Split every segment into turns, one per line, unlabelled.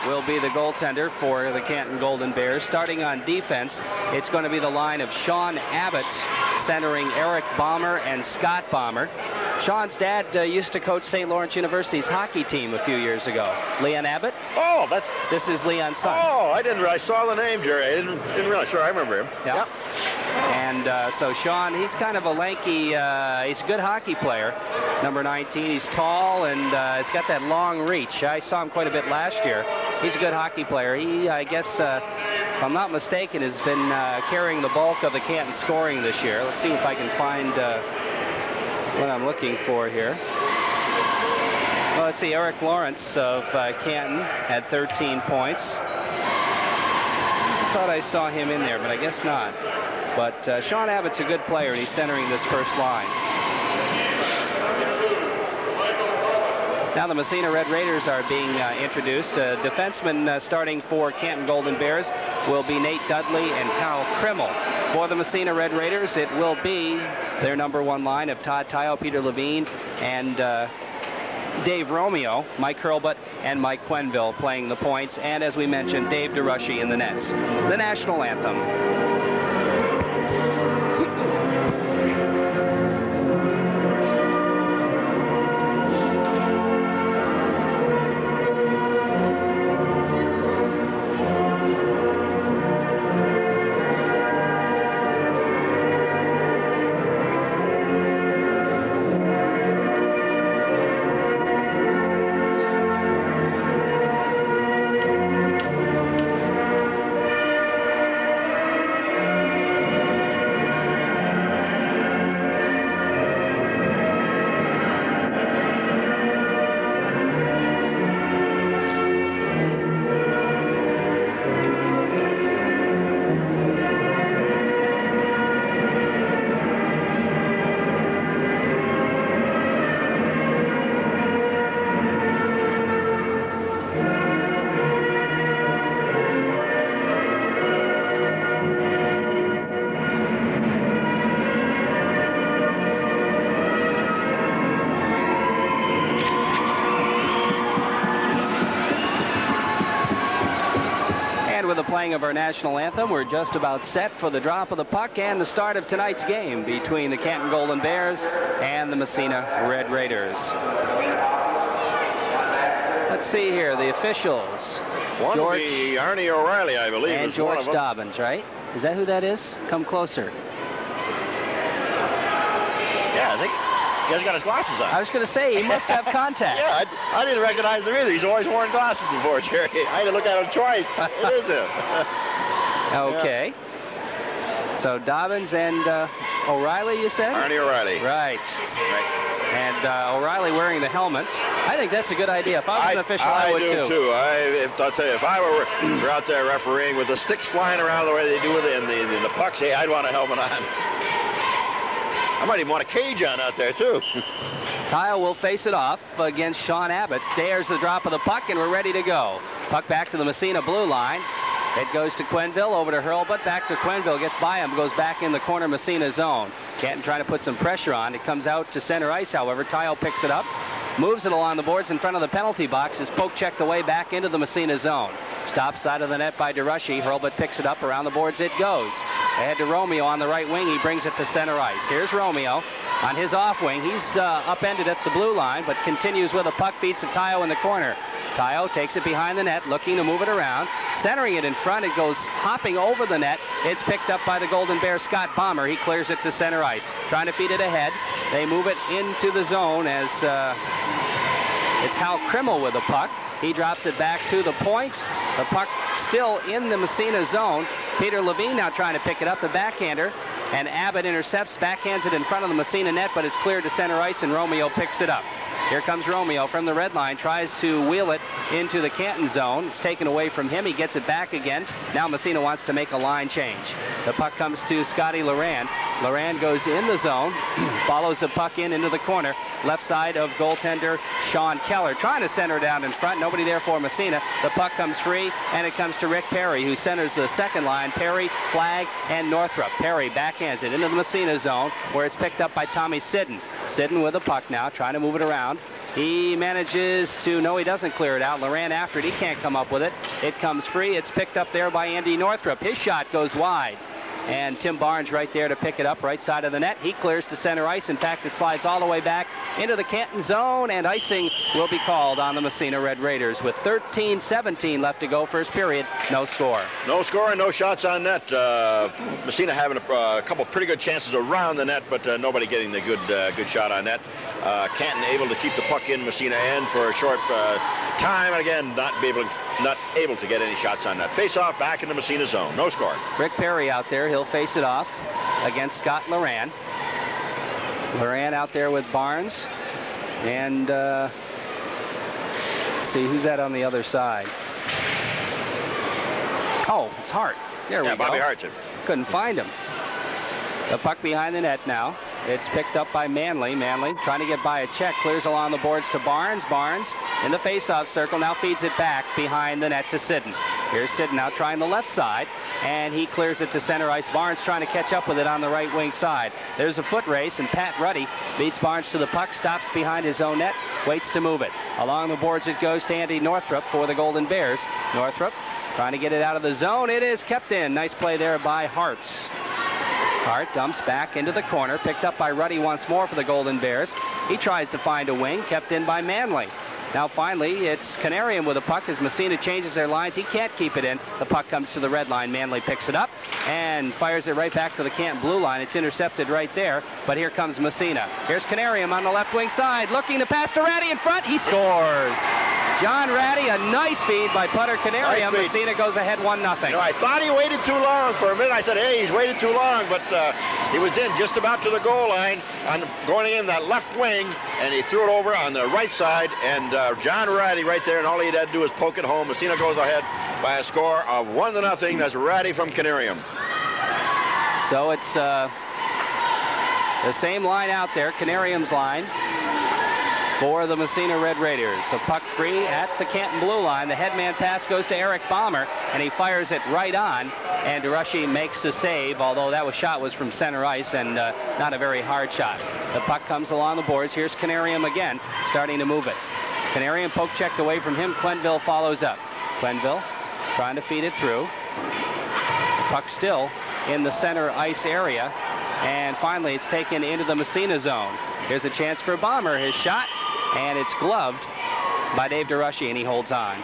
will be the goaltender for the Canton Golden Bears. Starting on defense, it's going to be the line of Sean Abbott, centering Eric Balmer and Scott Balmer. Sean's dad used to coach St. Lawrence University's hockey team a few years ago. Leon Abbott?
Oh,
this is Leon's son.
Oh, I saw the name, Jerry. I didn't realize. Sure, I remember him.
Yep. And so Sean, he's kind of a lanky, he's a good hockey player. Number 19, he's tall and he's got that long reach. I saw him quite a bit last year. He's a good hockey player. He, I guess, if I'm not mistaken, has been carrying the bulk of the Canton scoring this year. Let's see if I can find what I'm looking for here. Well, let's see, Eric Lawrence of Canton had 13 points. I thought I saw him in there, but I guess not. But Sean Abbott's a good player, and he's centering this first line. Now the Massena Red Raiders are being introduced. Defensemen starting for Canton Golden Bears will be Nate Dudley and Kyle Krimmel. For the Massena Red Raiders, it will be their number one line of Todd Tyo, Peter Levine, and Dave Romeo, Mike Hurlbut, and Mike Quenville playing the points. And as we mentioned, Dave DeRushy in the nets. The national anthem. Playing of our national anthem, we're just about set for the drop of the puck and the start of tonight's game between the Canton Golden Bears and the Massena Red Raiders. Let's see here, the officials.
One will be Arnie O'Reilly, I believe.
And George Dobbins, right? Is that who that is? Come closer.
Yeah, I think he hasn't got his glasses on.
I was going to say, he must have contacts.
Yeah, I didn't recognize him either. He's always worn glasses before, Jerry. I had to look at him twice. It is him.
Okay. Yeah. So Dobbins and O'Reilly, you said?
Arnie O'Reilly.
Right. And O'Reilly wearing the helmet. I think that's a good idea. If I was an official, I would too.
I'll tell you, if I were out there refereeing with the sticks flying around the way they do with it and the pucks, hey, I'd want a helmet on. I might even want a cage on out there, too.
Tyo will face it off against Sean Abbott. Dares the drop of the puck, and we're ready to go. Puck back to the Massena blue line. It goes to Quenville, over to Hurlbut, back to Quenville, gets by him, goes back in the corner Massena zone. Canton trying to put some pressure on. It comes out to center ice, however. Tyo picks it up, moves it along the boards in front of the penalty box. Is poke checked away back into the Massena zone. Stop side of the net by DeRushy. Hurlbut picks it up, around the boards it goes. Ahead to Romeo on the right wing. He brings it to center ice. Here's Romeo on his off wing. He's upended at the blue line, but continues with a puck, beats to Tyo in the corner. Tyo takes it behind the net, looking to move it around, centering it in front. It goes hopping over the net. It's picked up by the Golden Bear, Scott Balmer. He clears it to center ice, trying to feed it ahead. They move it into the zone as it's Hal Krimmel with the puck. He drops it back to the point. The puck still in the Massena zone. Peter Levine now trying to pick it up, the backhander, and Abbott intercepts, backhands it in front of the Massena net, but it's cleared to center ice, and Romeo picks it up. Here comes Romeo from the red line, tries to wheel it into the Canton zone. It's taken away from him. He gets it back again. Now Massena wants to make a line change. The puck comes to Scotty Laurand. Laurand goes in the zone, follows the puck into the corner, left side of goaltender Sean Keller, trying to center down in front. Nobody there for Massena. The puck comes free, and it comes to Rick Perry, who centers the second line. Perry, Flagg, and Northrup. Perry backhands it into the Massena zone, where it's picked up by Tommy Sidden. Sidden with the puck now, trying to move it around. He manages to, no, he doesn't clear it out. Loran after it. He can't come up with it. It comes free. It's picked up there by Andy Northrup. His shot goes wide. And Tim Barnes right there to pick it up, right side of the net. He clears to center ice. In fact, it slides all the way back into the Canton zone, and icing will be called on the Massena Red Raiders with 13-17 left to go, first period. No score.
No score and no shots on net. Massena having a couple pretty good chances around the net, but nobody getting the good shot on net. Canton able to keep the puck in Massena end for a short time, and again, not able to get any shots on net. Face off back in the Massena zone. No score.
Rick Perry out there. He'll face it off against Scott Loran. Loran out there with Barnes. And let's see, who's that on the other side? Oh, it's Hart. There we go.
Bobby Hart.
Couldn't find him. The puck behind the net now. It's picked up by Manley. Manley trying to get by a check. Clears along the boards to Barnes. Barnes in the face-off circle. Now feeds it back behind the net to Sidden. Here's Sidden now trying the left side. And he clears it to center ice. Barnes trying to catch up with it on the right wing side. There's a foot race, and Pat Ruddy beats Barnes to the puck. Stops behind his own net. Waits to move it. Along the boards it goes to Andy Northrup for the Golden Bears. Northrup trying to get it out of the zone. It is kept in. Nice play there by Hartz. Hart dumps back into the corner, picked up by Ruddy once more for the Golden Bears. He tries to find a wing, kept in by Manley. Now finally, it's Canarium with a puck as Massena changes their lines. He can't keep it in. The puck comes to the red line. Manley picks it up and fires it right back to the Canton blue line. It's intercepted right there, but here comes Massena. Here's Canarium on the left wing side, looking to pass to Ratty in front. He scores. John Ratty, a nice feed by putter Canarium.
Nice
Massena goes ahead 1-0.
I thought he waited too long for a minute. I said, hey, he's waited too long, but he was in just about to the goal line, going in that left wing, and he threw it over on the right side, and John Ratty right there, and all he had to do was poke it home. Massena goes ahead by a score of 1-0. That's Ratty from Canarium.
So it's the same line out there, Canarium's line, for the Massena Red Raiders. So puck free at the Canton blue line. The headman pass goes to Eric Balmer, and he fires it right on. And DeRushy makes the save, although that shot was from center ice and not a very hard shot. The puck comes along the boards. Here's Canarium again, starting to move it. Canarium poke checked away from him. Quenneville follows up. Quenneville trying to feed it through. The puck still in the center ice area. And finally, it's taken into the Massena zone. Here's a chance for Balmer. His shot, and it's gloved by Dave DeRushy, and he holds on.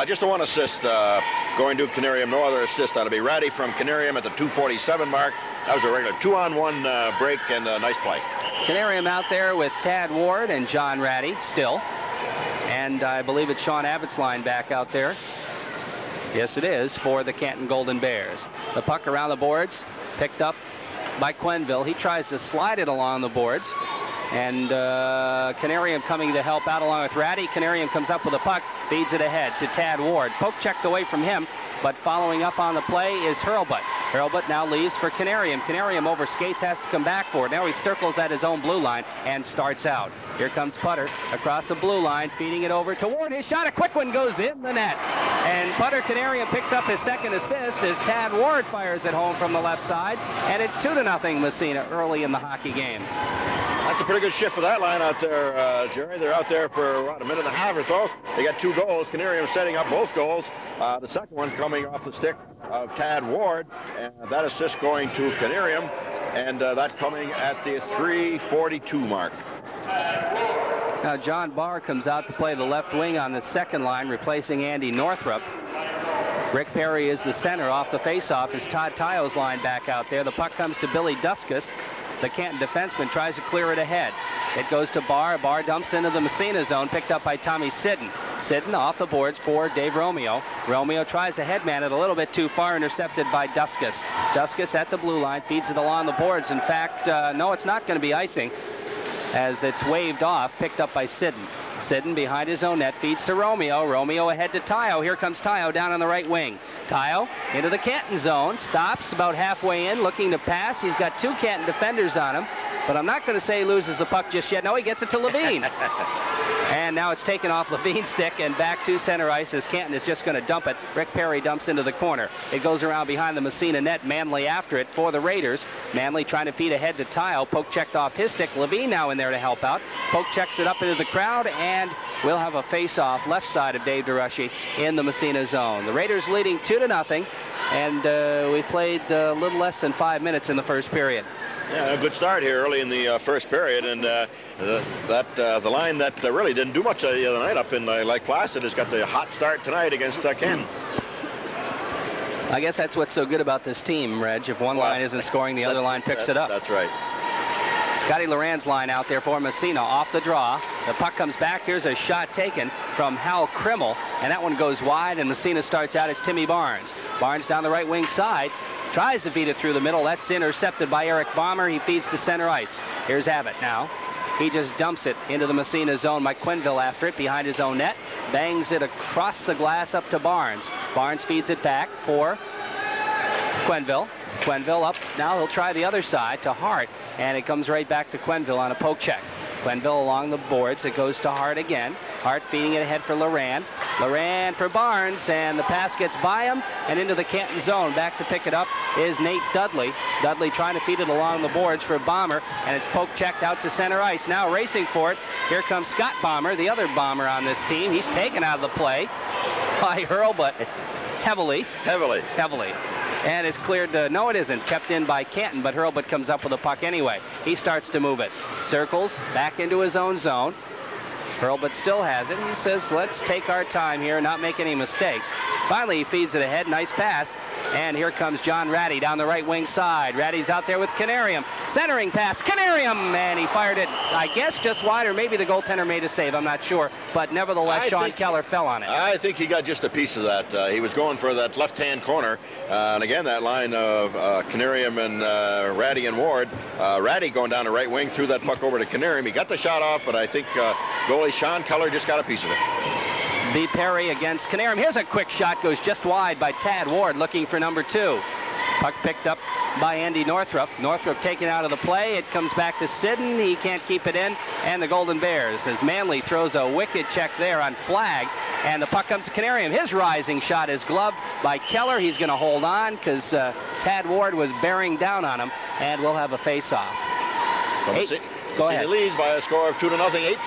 Just the one assist going to Canarium. No other assist. That'll be Ratty from Canarium at the 2:47 mark. That was a regular 2-on-1 break and a nice play.
Canarium out there with Tad Ward and John Ratty still. And I believe it's Sean Abbott's line back out there. Yes, it is, for the Canton Golden Bears. The puck around the boards, picked up by Quenneville. He tries to slide it along the boards. And Canarium coming to help out along with Ratty. Canarium comes up with a puck, feeds it ahead to Tad Ward. Poke checked away from him, but following up on the play is Hurlbut. Hurlbut now leaves for Canarium. Canarium over skates, has to come back for it. Now he circles at his own blue line and starts out. Here comes Putter across the blue line, feeding it over to Ward. His shot, a quick one, goes in the net. And Putter Canarium picks up his second assist as Tad Ward fires it home from the left side. And it's 2-0 Massena early in the hockey game.
That's a pretty good shift for that line out there, Jerry. They're out there for, what, a minute and a half or so. They got 2 goals. Canarium setting up both goals. The second one coming off the stick of Tad Ward. And that assist going to Canarium. And that coming at the 3:42 mark.
Now John Barr comes out to play the left wing on the second line, replacing Andy Northrup. Rick Perry is the center. Off the faceoff is Todd Tyo's line back out there. The puck comes to Billy Duskus. The Canton defenseman tries to clear it ahead. It goes to Barr. Barr dumps into the Massena zone, picked up by Tommy Sidden. Sidden off the boards for Dave Romeo. Romeo tries to headman it a little bit too far, intercepted by Duskus. Duskus at the blue line, feeds it along the boards. In fact, no, it's not going to be icing, as it's waved off, picked up by Sidden. Sidden behind his own net, feeds to Romeo. Romeo ahead to Tyo. Here comes Tyo down on the right wing. Tyo into the Canton zone, stops about halfway in, looking to pass. He's got 2 Canton defenders on him. but I'm not going to say he loses the puck just yet. No, he gets it to Levine. And now it's taken off Levine's stick and back to center ice as Canton is just going to dump it. Rick Perry dumps into the corner. It goes around behind the Massena net. Manley after it for the Raiders. Manley trying to feed ahead to Tile. Poke checked off his stick. Levine now in there to help out. Poke checks it up into the crowd, and we'll have a face-off left side of Dave DeRushy in the Massena zone. The Raiders leading 2-0, and we played a little less than 5 minutes in the first period.
Yeah, a good start here early in the first period, and the line that really didn't do much the other night up in Lake Placid has got the hot start tonight against Canton.
I guess that's what's so good about this team, Reg. If one line isn't scoring, the other line picks it up.
That's right.
Scotty Loran's line out there for Massena off the draw. The puck comes back. Here's a shot taken from Hal Krimmel, and that one goes wide, and Massena starts out. It's Timmy Barnes. Barnes down the right wing side. Tries to feed it through the middle. That's intercepted by Eric Bomber. He feeds to center ice. Here's Abbott now. He just dumps it into the Massena zone. Mike Quenneville after it behind his own net. Bangs it across the glass up to Barnes. Barnes feeds it back for Quenneville. Quenneville up. Now he'll try the other side to Hart. And it comes right back to Quenneville on a poke check. Quenneville along the boards. It goes to Hart again. Hart feeding it ahead for Loran. Loran for Barnes, and the pass gets by him and into the Canton zone. Back to pick it up is Nate Dudley. Dudley trying to feed it along the boards for Bomber, and it's poke checked out to center ice. Now racing for it. Here comes Scott Bomber, the other Bomber on this team. He's taken out of the play by Hurlbut heavily. And it's cleared. No, it isn't. Kept in by Canton, but Hurlbut comes up with the puck anyway. He starts to move it. Circles back into his own zone. Hurlbut still has it. He says, let's take our time here and not make any mistakes. Finally, he feeds it ahead. Nice pass. And here comes John Ratty down the right wing side. Ratty's out there with Canarium. Centering pass. Canarium! And he fired it, I guess, just wide, or maybe the goaltender made a save. I'm not sure. But nevertheless, Sean Keller fell on it.
I think he got just a piece of that. He was going for that left-hand corner. And again, that line of Canarium and Ratty and Ward. Ratty going down the right wing, threw that puck over to Canarium. He got the shot off, but I think goalie Sean Keller just got a piece of it.
B. Perry against Canarium. Here's a quick shot, goes just wide by Tad Ward, looking for number 2. Puck picked up by Andy Northrup. Northrup taken out of the play. It comes back to Sidden. He can't keep it in. And the Golden Bears, as Manley throws a wicked check there on flag. And the puck comes to Canarium. His rising shot is gloved by Keller. He's going to hold on because Tad Ward was bearing down on him. And we'll have a face-off. Go ahead.
Leads by a score of 2-0.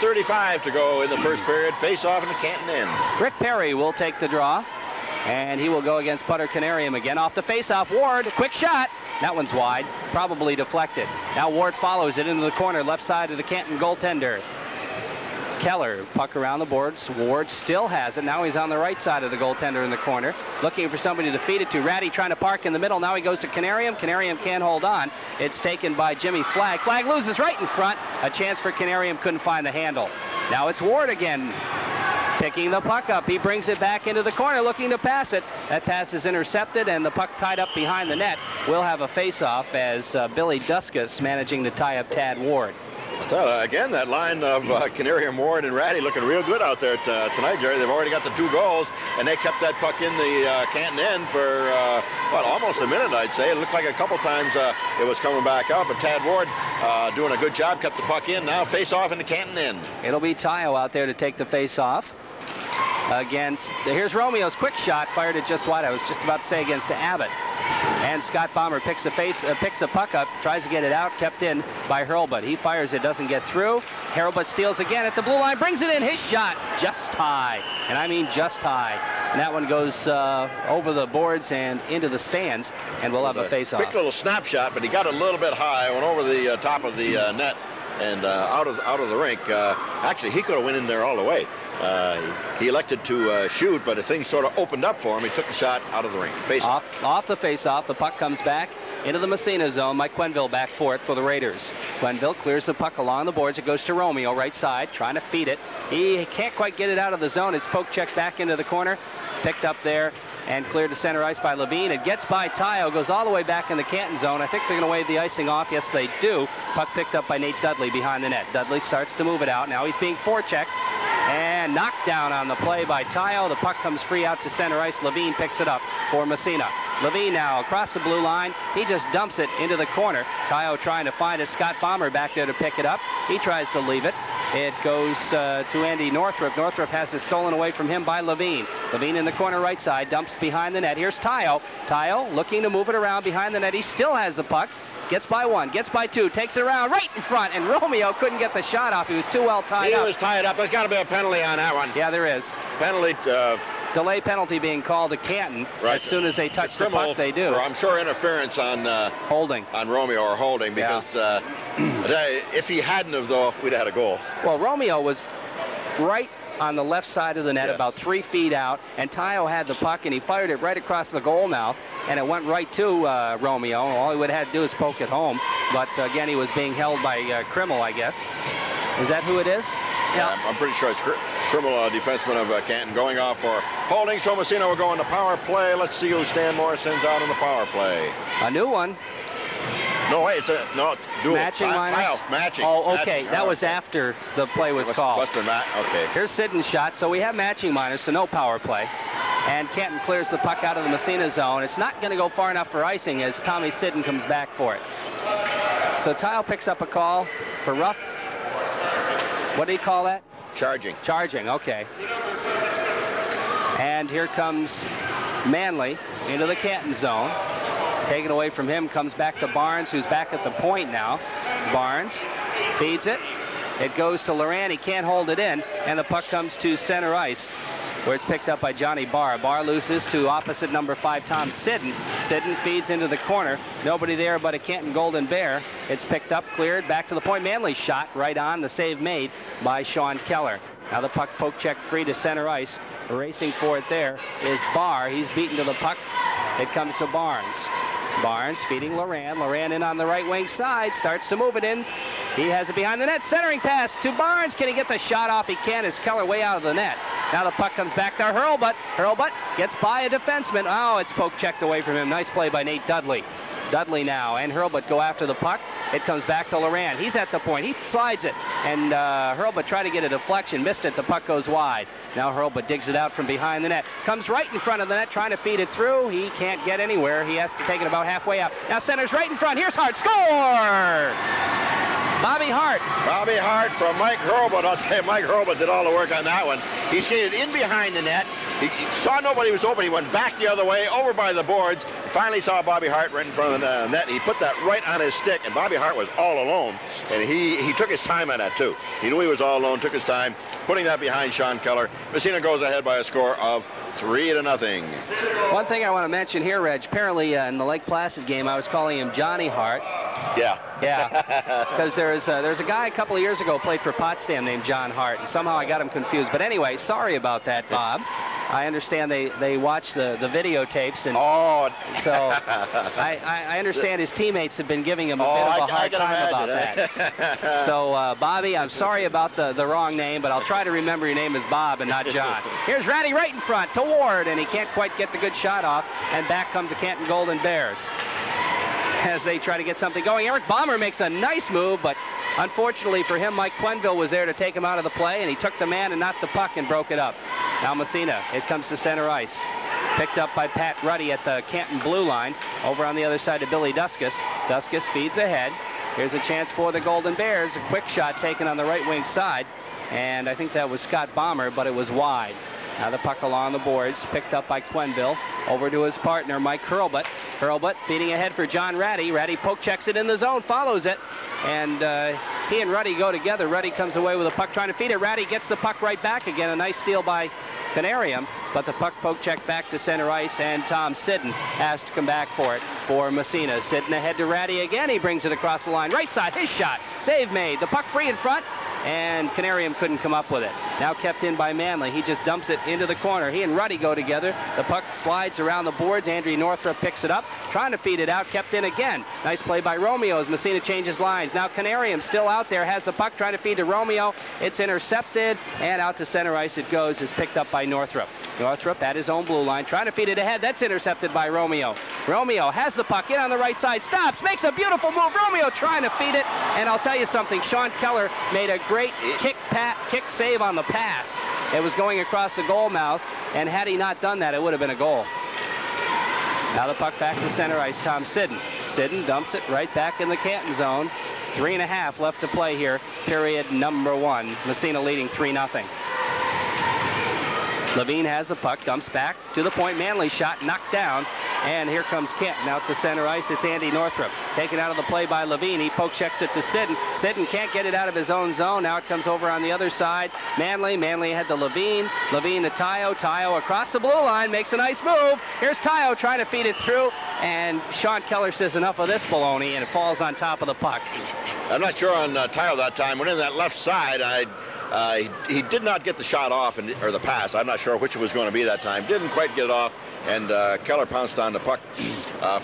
8:35 to go in the first period. Face-off in the Canton end.
Rick Perry will take the draw, and he will go against Putter Canarium again. Off the face-off, Ward, quick shot. That one's wide, probably deflected. Now Ward follows it into the corner, left side of the Canton goaltender. Keller, puck around the boards. Ward still has it. Now he's on the right side of the goaltender in the corner, looking for somebody to feed it to. Ratty trying to park in the middle. Now he goes to Canarium. Canarium can't hold on. It's taken by Jimmy Flagg. Flagg loses right in front. A chance for Canarium, couldn't find the handle. Now it's Ward again, picking the puck up. He brings it back into the corner, looking to pass it. That pass is intercepted, and the puck tied up behind the net. We'll have a face-off as Billy Duskus managing to tie up Tad Ward.
So, again, that line of Canarium, Ward, and Ratty looking real good out there tonight, Jerry. They've already got the 2 goals, and they kept that puck in the Canton end for, almost a minute, I'd say. It looked like a couple times it was coming back up, but Tad Ward doing a good job, kept the puck in. Now face-off in the Canton end.
It'll be Tayo out there to take the face-off. Here's Romeo's quick shot, fired it just wide. I was just about to say against Abbott. And Scott Bomber picks the puck up, tries to get it out, kept in by Hurlbut. He fires it, doesn't get through. Hurlbut steals again at the blue line, brings it in. His shot just high, and I mean just high. And that one goes over the boards and into the stands, and we'll have a face-off.
Quick little snapshot, but he got a little bit high, went over the top of the net and out of the rink. Actually, he could have went in there all the way. He elected to shoot, but the thing sort of opened up for him. He took the shot out of the ring.
Off the face-off, the puck comes back into the Massena zone. Mike Quenneville back for it for the Raiders. Quenneville clears the puck along the boards. It goes to Romeo, right side, trying to feed it. He can't quite get it out of the zone. It's poke check back into the corner. Picked up there and cleared to center ice by Levine. It gets by Tayo, goes all the way back in the Canton zone. I think they're going to wave the icing off. Yes, they do. Puck picked up by Nate Dudley behind the net. Dudley starts to move it out. Now he's being forechecked. And Again, knocked down on the play by Tayo. The puck comes free out to center ice. Levine picks it up for Massena. Levine now across the blue line. He just dumps it into the corner. Tayo trying to find a Scott Bomber back there to pick it up. He tries to leave it. It goes to Andy Northrup. Northrup has it stolen away from him by Levine. Levine in the corner right side, dumps behind the net. Here's Tayo. Tayo looking to move it around behind the net. He still has the puck. Gets by one, gets by two, takes it around right in front, and Romeo couldn't get the shot off. He was too well tied up.
He was tied up. There's got to be a penalty on that one.
Yeah, there is.
Penalty.
Delay penalty being called to Canton.
Right.
As soon as they touch the puck, they do.
I'm sure interference on
holding
on Romeo or holding, because if he hadn't have, though, we'd have had a goal.
Well, Romeo was right on the left side of the net, about 3 feet out, and Tayo had the puck, and he fired it right across the goal mouth, and it went right to Romeo. All he would have had to do is poke it home, but again, he was being held by Krimmel, I guess. Is that who it is?
Yeah, I'm pretty sure it's Krimmel, defenseman of Canton, going off for holding. So Massena will go into power play. Let's see who Stan Morris sends out in the power play.
A new one.
No, wait, dual.
Matching minors?
Matching.
Oh, okay. That was after the play was called.
Okay.
Here's Sidden's shot. So we have matching minors, so no power play. And Canton clears the puck out of the Massena zone. It's not going to go far enough for icing as Tommy Sidden comes back for it. So Tile picks up a call for rough. What do you call that?
Charging.
Charging, okay. And here comes Manley into the Canton zone. Taken away from him, comes back to Barnes, who's back at the point now. Barnes feeds it. It goes to Loran. He can't hold it in, and the puck comes to center ice, where it's picked up by Johnny Barr. Barr loses to opposite number 5, Tom Sidden. Sidden feeds into the corner. Nobody there but a Canton Golden Bear. It's picked up, cleared, back to the point. Manley shot right on. The save made by Sean Keller. Now the puck poke check free to center ice. Racing for it there is Barr. He's beaten to the puck. It comes to Barnes. Barnes feeding Loran. Loran in on the right wing side. Starts to move it in. He has it behind the net. Centering pass to Barnes. Can he get the shot off? He can. Is Keller way out of the net. Now the puck comes back to Hurlbut. Hurlbut gets by a defenseman. Oh, it's poke checked away from him. Nice play by Nate Dudley. Dudley now and Hurlbut go after the puck. It comes back to Loran. He's at the point. He slides it. And Hurlbut tried to get a deflection. Missed it. The puck goes wide. Now Hurlbut digs it out from behind the net. Comes right in front of the net trying to feed it through. He can't get anywhere. He has to take it about halfway out. Now center's right in front. Here's Hart. Score! Bobby Hart.
Bobby Hart from Mike Hurlbut. I'll tell you, Mike Hurlbut did all the work on that one. He skated in behind the net. He saw nobody was open. He went back the other way, over by the boards. Finally saw Bobby Hart right in front of the net. He put that right on his stick, and Bobby Hart was all alone. And he took his time on that, too. He knew he was all alone, took his time, putting that behind Sean Keller. Massena goes ahead by a score of 3-0.
One thing I want to mention here, Reg, apparently in the Lake Placid game, I was calling him Johnny Hart.
Yeah.
Yeah, because there's a guy a couple of years ago played for Potsdam named John Hart, and somehow I got him confused. But anyway, sorry about that, Bob. I understand they watch the videotapes, and so I understand his teammates have been giving him a bit of a hard time about that. So, Bobby, I'm sorry about the wrong name, but I'll try to remember your name is Bob and not John. Here's Ratty right in front to Ward, and he can't quite get the good shot off, and back come the Canton Golden Bears as they try to get something going. Eric Balmer makes a nice move, but unfortunately for him, Mike Quenville was there to take him out of the play, and he took the man and not the puck and broke it up. Now Massena, it comes to center ice. Picked up by Pat Ruddy at the Canton blue line. Over on the other side to Billy Duskus. Duskus feeds ahead. Here's a chance for the Golden Bears. A quick shot taken on the right wing side, and I think that was Scott Balmer, but it was wide. Now the puck along the boards, picked up by Quenville. Over to his partner, Mike Hurlbut. Hurlbut feeding ahead for John Ratty. Ratty poke checks it in the zone, follows it. And he and Ruddy go together. Ruddy comes away with a puck trying to feed it. Ratty gets the puck right back again. A nice steal by Canarium. But the puck poke check back to center ice, and Tom Sidden has to come back for it for Massena. Sidden ahead to Ratty again. He brings it across the line. Right side, his shot. Save made. The puck free in front. And Canarium couldn't come up with it. Now kept in by Manley. He just dumps it into the corner. He and Ruddy go together. The puck slides around the boards. Andrew Northrup picks it up, trying to feed it out. Kept in again. Nice play by Romeo as Massena changes lines. Now Canarium still out there, has the puck, trying to feed to Romeo. It's intercepted, and out to center ice it goes. Is picked up by Northrup. Northrup at his own blue line, trying to feed it ahead. That's intercepted by Romeo. Romeo has the puck in on the right side, stops, makes a beautiful move. Romeo trying to feed it, and I'll tell you something. Sean Keller made a great kick save on the pass. It was going across the goal mouth, and had he not done that, it would have been a goal. Now the puck back to center ice, Tom Sidden. Sidden dumps it right back in the Canton zone. 3.5 left to play here, period number 1. Massena leading 3-0. Levine has the puck, dumps back to the point. Manley shot, knocked down, and here comes Canton out to center ice. It's Andy Northrup. Taken out of the play by Levine. He poke checks it to Sidden. Sidden can't get it out of his own zone. Now it comes over on the other side. Manley had to Levine. Levine to Tayo. Tayo across the blue line, makes a nice move. Here's Tayo trying to feed it through, and Sean Keller says enough of this baloney, and it falls on top of the puck.
I'm not sure on Tayo that time. Went in that left side. He did not get the shot off, or the pass. I'm not sure which it was going to be that time. Didn't quite get it off, and Keller pounced on the puck,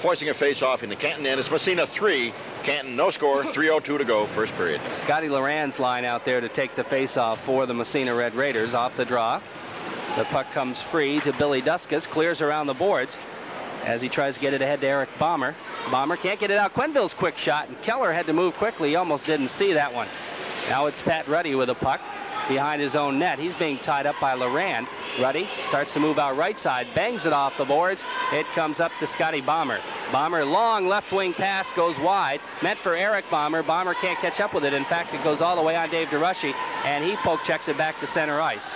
forcing a face-off into Canton, and it's Massena 3. Canton, no score, 3:02 to go, first period.
Scotty Loran's line out there to take the face-off for the Massena Red Raiders off the draw. The puck comes free to Billy Duskus, clears around the boards as he tries to get it ahead to Eric Bomber. Bomber can't get it out. Quenneville's quick shot, and Keller had to move quickly. He almost didn't see that one. Now it's Pat Ruddy with a puck behind his own net. He's being tied up by Loran. Ruddy starts to move out right side, bangs it off the boards. It comes up to Scotty Bomber. Bomber, long left wing pass, goes wide. Meant for Eric Bomber. Bomber can't catch up with it. In fact, it goes all the way on Dave DeRushy, and he poke checks it back to center ice.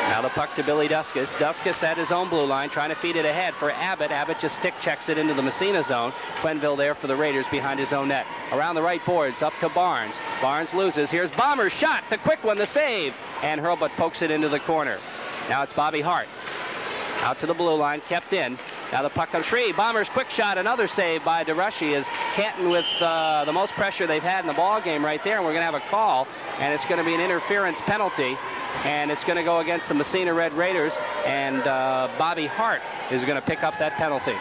Now the puck to Billy Duskus. Duskus at his own blue line, trying to feed it ahead for Abbott. Abbott just stick checks it into the Massena zone. Quenneville there for the Raiders behind his own net. Around the right boards, up to Barnes. Barnes loses. Here's Bomber's shot. The quick one, the save. And Hurlbut pokes it into the corner. Now it's Bobby Hart. Out to the blue line, kept in. Now the puck comes free. Bomber's quick shot, another save by DeRushy, as Canton with the most pressure they've had in the ball game right there. And we're going to have a call, and it's going to be an interference penalty. And it's going to go against the Massena Red Raiders, and Bobby Hart is going to pick up that penalty.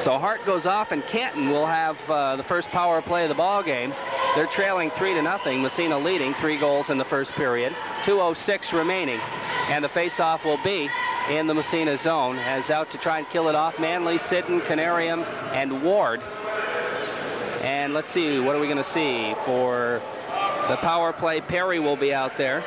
So Hart goes off, and Canton will have the first power play of the ball game. They're trailing 3-0. Massena leading 3 goals in the first period. 2:06 remaining, and the face-off will be in the Massena zone. As out to try and kill it off, Manley, Sidden, Canarium, and Ward. And let's see, what are we going to see for the power play? Perry will be out there,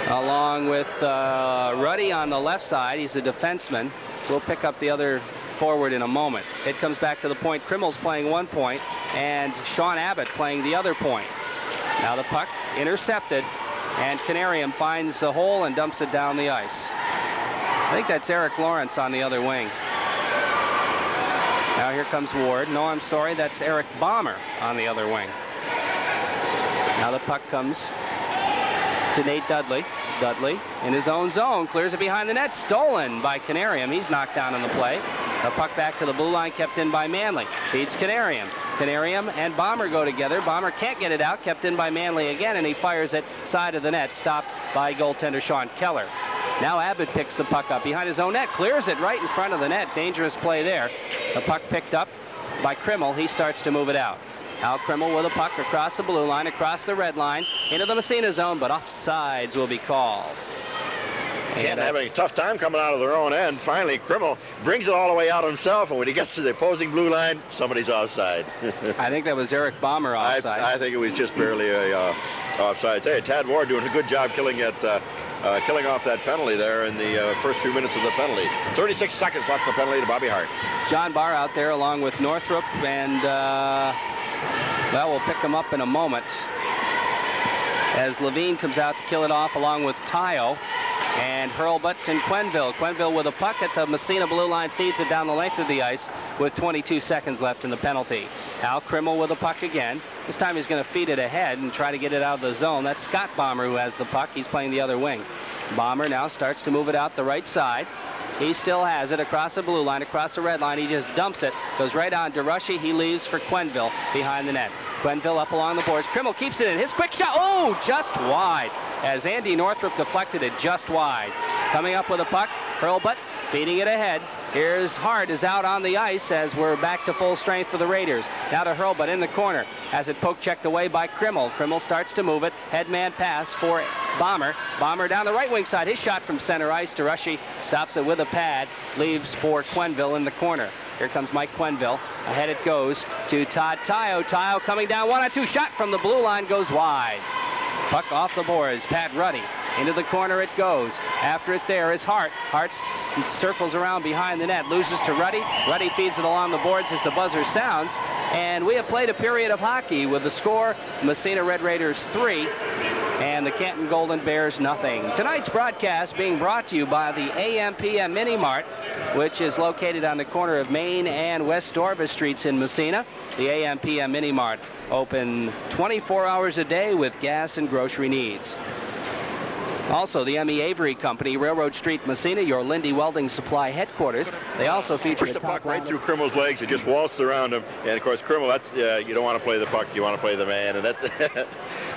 along with Ruddy on the left side. He's a defenseman. We'll pick up the other forward in a moment. It comes back to the point. Krimmel's playing one point, and Sean Abbott playing the other point. Now the puck intercepted, and Canarium finds the hole and dumps it down the ice. I think that's Eric Lawrence on the other wing. Now here comes Ward. No, I'm sorry, that's Eric Bomber on the other wing. Now the puck comes to Nate Dudley. Dudley in his own zone, clears it behind the net, stolen by Canarium. He's knocked down in the play. The puck back to the blue line, kept in by Manley. Feeds Canarium. Canarium and Bomber go together. Bomber can't get it out, kept in by Manley again, and he fires it side of the net, stopped by goaltender Sean Keller. Now Abbott picks the puck up behind his own net, clears it right in front of the net. Dangerous play there. The puck picked up by Krimmel. He starts to move it out. Al Krimmel with a puck across the blue line, across the red line, into the Massena zone, but offsides will be called.
Canton having a tough time coming out of their own end. Finally, Krimmel brings it all the way out himself, and when he gets to the opposing blue line, somebody's offside.
I think that was Eric Bomber offside.
I think it was just barely offside. Hey, Tad Ward doing a good job killing off that penalty there in the first few minutes of the penalty. 36 seconds left the penalty to Bobby Hart.
John Barr out there along with Northrup, and well, we'll pick him up in a moment as Levine comes out to kill it off along with Tayo and Hurlbut and Quenneville. Quenneville with a puck at the Massena blue line, feeds it down the length of the ice with 22 seconds left in the penalty. Al Krimmel with a puck again. This time he's going to feed it ahead and try to get it out of the zone. That's Scott Bomber who has the puck. He's playing the other wing. Bomber now starts to move it out the right side. He still has it across the blue line, across the red line. He just dumps it, goes right on DeRushy. He leaves for Quenneville behind the net. Quenneville up along the boards. Krimmel keeps it in. His quick shot. Oh, just wide. As Andy Northrup deflected it just wide. Coming up with a puck, Hurlbut feeding it ahead. Here's Hart is out on the ice as we're back to full strength for the Raiders. Now to Hurlbut in the corner. Has it poke checked away by Krimmel. Krimmel starts to move it. Headman pass for Bomber. Bomber down the right wing side. His shot from center ice. DeRushy stops it with a pad. Leaves for Quenneville in the corner. Here comes Mike Quenville. Ahead it goes to Todd Tayo. Tayo coming down 1-on-2. Shot from the blue line goes wide. Puck off the boards. Pat Ruddy. Into the corner it goes. After it there is Hart. Hart circles around behind the net. Loses to Ruddy. Ruddy feeds it along the boards as the buzzer sounds. And we have played a period of hockey with the score Massena Red Raiders 3 and the Canton Golden Bears nothing. Tonight's broadcast being brought to you by the AM/PM Mini Mart, which is located on the corner of Main and West Dorvis Streets in Massena. The AM/PM Mini Mart open 24 hours a day with gas and grocery needs. Also, the M.E. Avery Company, Railroad Street, Massena, your Lindy Welding Supply headquarters. They also feature
pushed the puck right through Krimmel's legs. It just waltzed around him. And, of course, Krimmel, that's, you don't want to play the puck. You want to play the man. And that,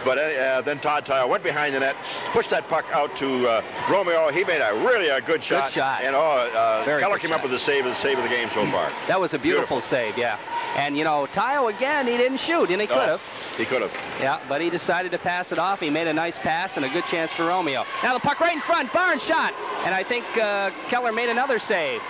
but then Todd Tile went behind the net, pushed that puck out to Romeo. He made a good shot.
Good shot.
And Keller came up with the save of the game so far.
That was a beautiful save, yeah. And, you know, Tayo, again, he didn't shoot, and he could have.
He could have.
Yeah, but he decided to pass it off. He made a nice pass and a good chance for Romeo. Now the puck right in front. Barnes shot. And I think Keller made another save.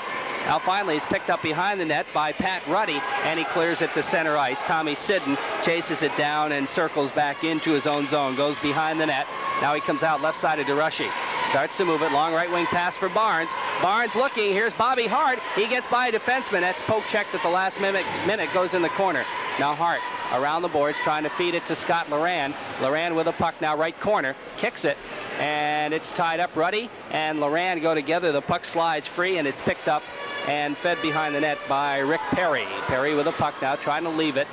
Now finally he's picked up behind the net by Pat Ruddy, and he clears it to center ice. Tommy Sidden chases it down and circles back into his own zone. Goes behind the net. Now he comes out left side of DeRushy. Starts to move it. Long right wing pass for Barnes. Barnes looking. Here's Bobby Hart. He gets by a defenseman. That's poke checked at the last minute. Goes in the corner. Now Hart around the boards trying to feed it to Scott Loran. Loran with a puck now right corner. Kicks it. And it's tied up. Ruddy and Loran go together. The puck slides free, and it's picked up and fed behind the net by Rick Perry. Perry with a puck now trying to leave it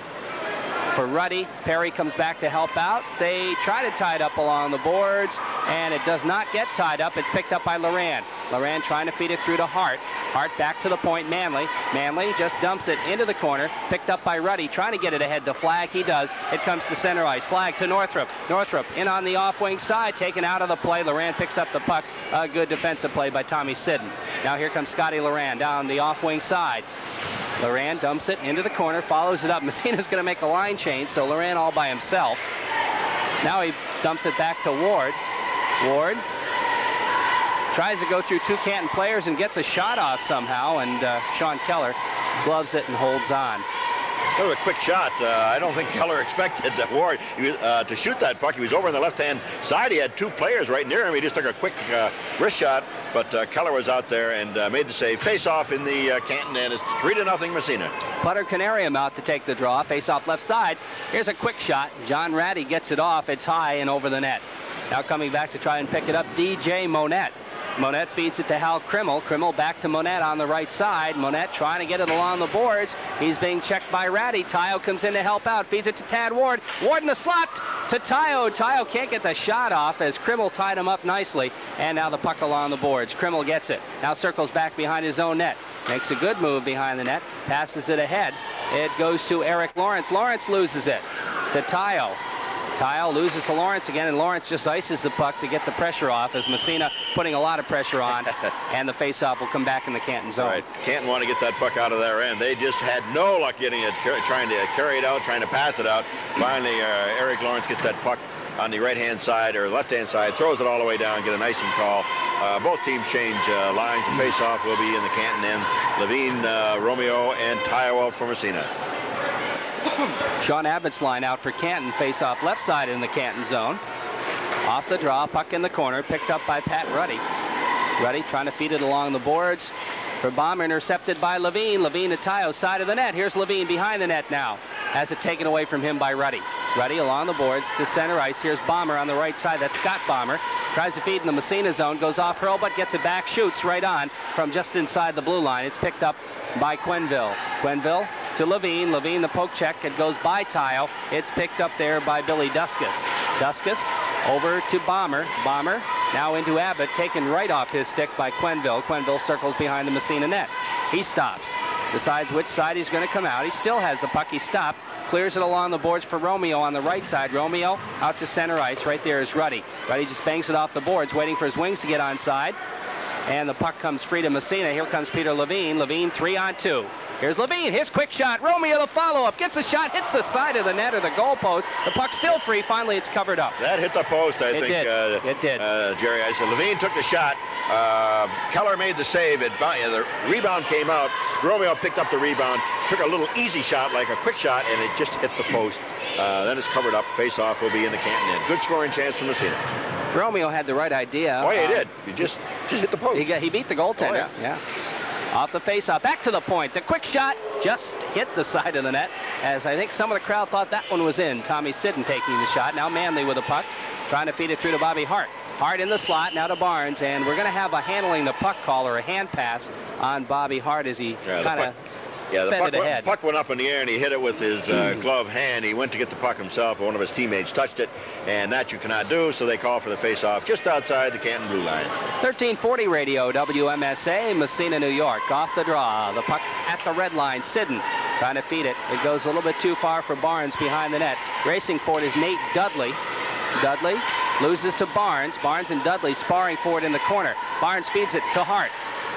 for Ruddy. Perry comes back to help out. They try to tie it up along the boards, and it does not get tied up. It's picked up by Loran. Loran trying to feed it through to Hart. Hart back to the point. Manley just dumps it into the corner. Picked up by Ruddy. Trying to get it ahead to Flag. He does. It comes to center ice. Flag to Northrup. Northrup in on the off-wing side. Taken out of the play. Loran picks up the puck. A good defensive play by Tommy Sidden. Now here comes Scotty Loran down the off-wing side. Loran dumps it into the corner, follows it up. Massena's going to make a line change, so Loran all by himself. Now he dumps it back to Ward. Ward tries to go through two Canton players and gets a shot off somehow, and Sean Keller gloves it and holds on.
That was a quick shot. I don't think Keller expected that Ward to shoot that puck. He was over on the left-hand side. He had two players right near him. He just took a quick wrist shot, but Keller was out there and made the save. Face-off in the Canton, and it's 3-0 Massena.
Putter Canarium out to take the draw. Face-off left side. Here's a quick shot. John Ratty gets it off. It's high and over the net. Now coming back to try and pick it up, DJ Monette. Monette feeds it to Hal Krimmel. Krimmel back to Monette on the right side. Monette trying to get it along the boards. He's being checked by Ratty. Tayo comes in to help out. Feeds it to Tad Ward. Ward in the slot to Tayo. Tayo can't get the shot off as Krimmel tied him up nicely. And now the puck along the boards. Krimmel gets it. Now circles back behind his own net. Makes a good move behind the net. Passes it ahead. It goes to Eric Lawrence. Lawrence loses it to Tayo. Tayo loses to Lawrence again, and Lawrence just ices the puck to get the pressure off as Massena putting a lot of pressure on, and the faceoff will come back in the Canton zone.
Right. Canton want to get that puck out of their end. They just had no luck getting it, trying to carry it out, trying to pass it out. Finally, Eric Lawrence gets that puck on the right-hand side or left-hand side, throws it all the way down, get an icing call. Both teams change lines. The face-off will be in the Canton end. Levine, Romeo, and Tayo out for Massena.
Sean Abbott's line out for Canton. Face-off left side in the Canton zone. Off the draw, puck in the corner, picked up by Pat Ruddy. Ruddy trying to feed it along the boards for Bomber, intercepted by Levine. Levine to Tayo, side of the net. Here's Levine behind the net now. Has it taken away from him by Ruddy. Ruddy along the boards to center ice. Here's Bomber on the right side. That's Scott Bomber. Tries to feed in the Massena zone. Goes off Hurlbut, gets it back, shoots right on from just inside the blue line. It's picked up by Quenville. Quenville to Levine. Levine the poke check. It goes by Tayo. It's picked up there by Billy Duskus. Duskus over to Bomber. Bomber now into Abbott, taken right off his stick by Quenville. Quenville circles behind the Massena net. He stops. Decides which side he's going to come out. He still has the puck. He stopped. Clears it along the boards for Romeo on the right side. Romeo out to center ice. Right there is Ruddy. Ruddy just bangs it off the boards, waiting for his wings to get onside. And the puck comes free to Massena. Here comes Peter Levine. Levine 3-on-2. Here's Levine. His quick shot. Romeo the follow-up. Gets the shot. Hits the side of the net or the goal post. The puck's still free. Finally, it's covered up.
That hit the post, I think.
It did.
Jerry, I said Levine took the shot. Keller made the save. The rebound came out. Romeo picked up the rebound, took a little easy shot, like a quick shot, and it just hit the post. Then it's covered up. Face-off will be in the Canton end. Good scoring chance for Massena.
Romeo had the right idea.
Oh, yeah, he did. He just hit the post.
He beat the goaltender.
Oh, yeah.
Off the face-off, back to the point. The quick shot just hit the side of the net, as I think some of the crowd thought that one was in. Tommy Sidden taking the shot. Now Manley with a puck, trying to feed it through to Bobby Hart. Hart in the slot, now to Barnes, and we're going to have a handling the puck call, or a hand pass on Bobby Hart as he kind of fed it ahead.
The puck went up in the air, and he hit it with his glove hand. He went to get the puck himself, but one of his teammates touched it, and that you cannot do, so they call for the face-off just outside the Canton blue line.
1340 radio, WMSA, Massena, New York. Off the draw, the puck at the red line. Sidden trying to feed it. It goes a little bit too far for Barnes behind the net. Racing for it is Nate Dudley. Dudley loses to Barnes. Barnes and Dudley sparring for it in the corner. Barnes feeds it to Hart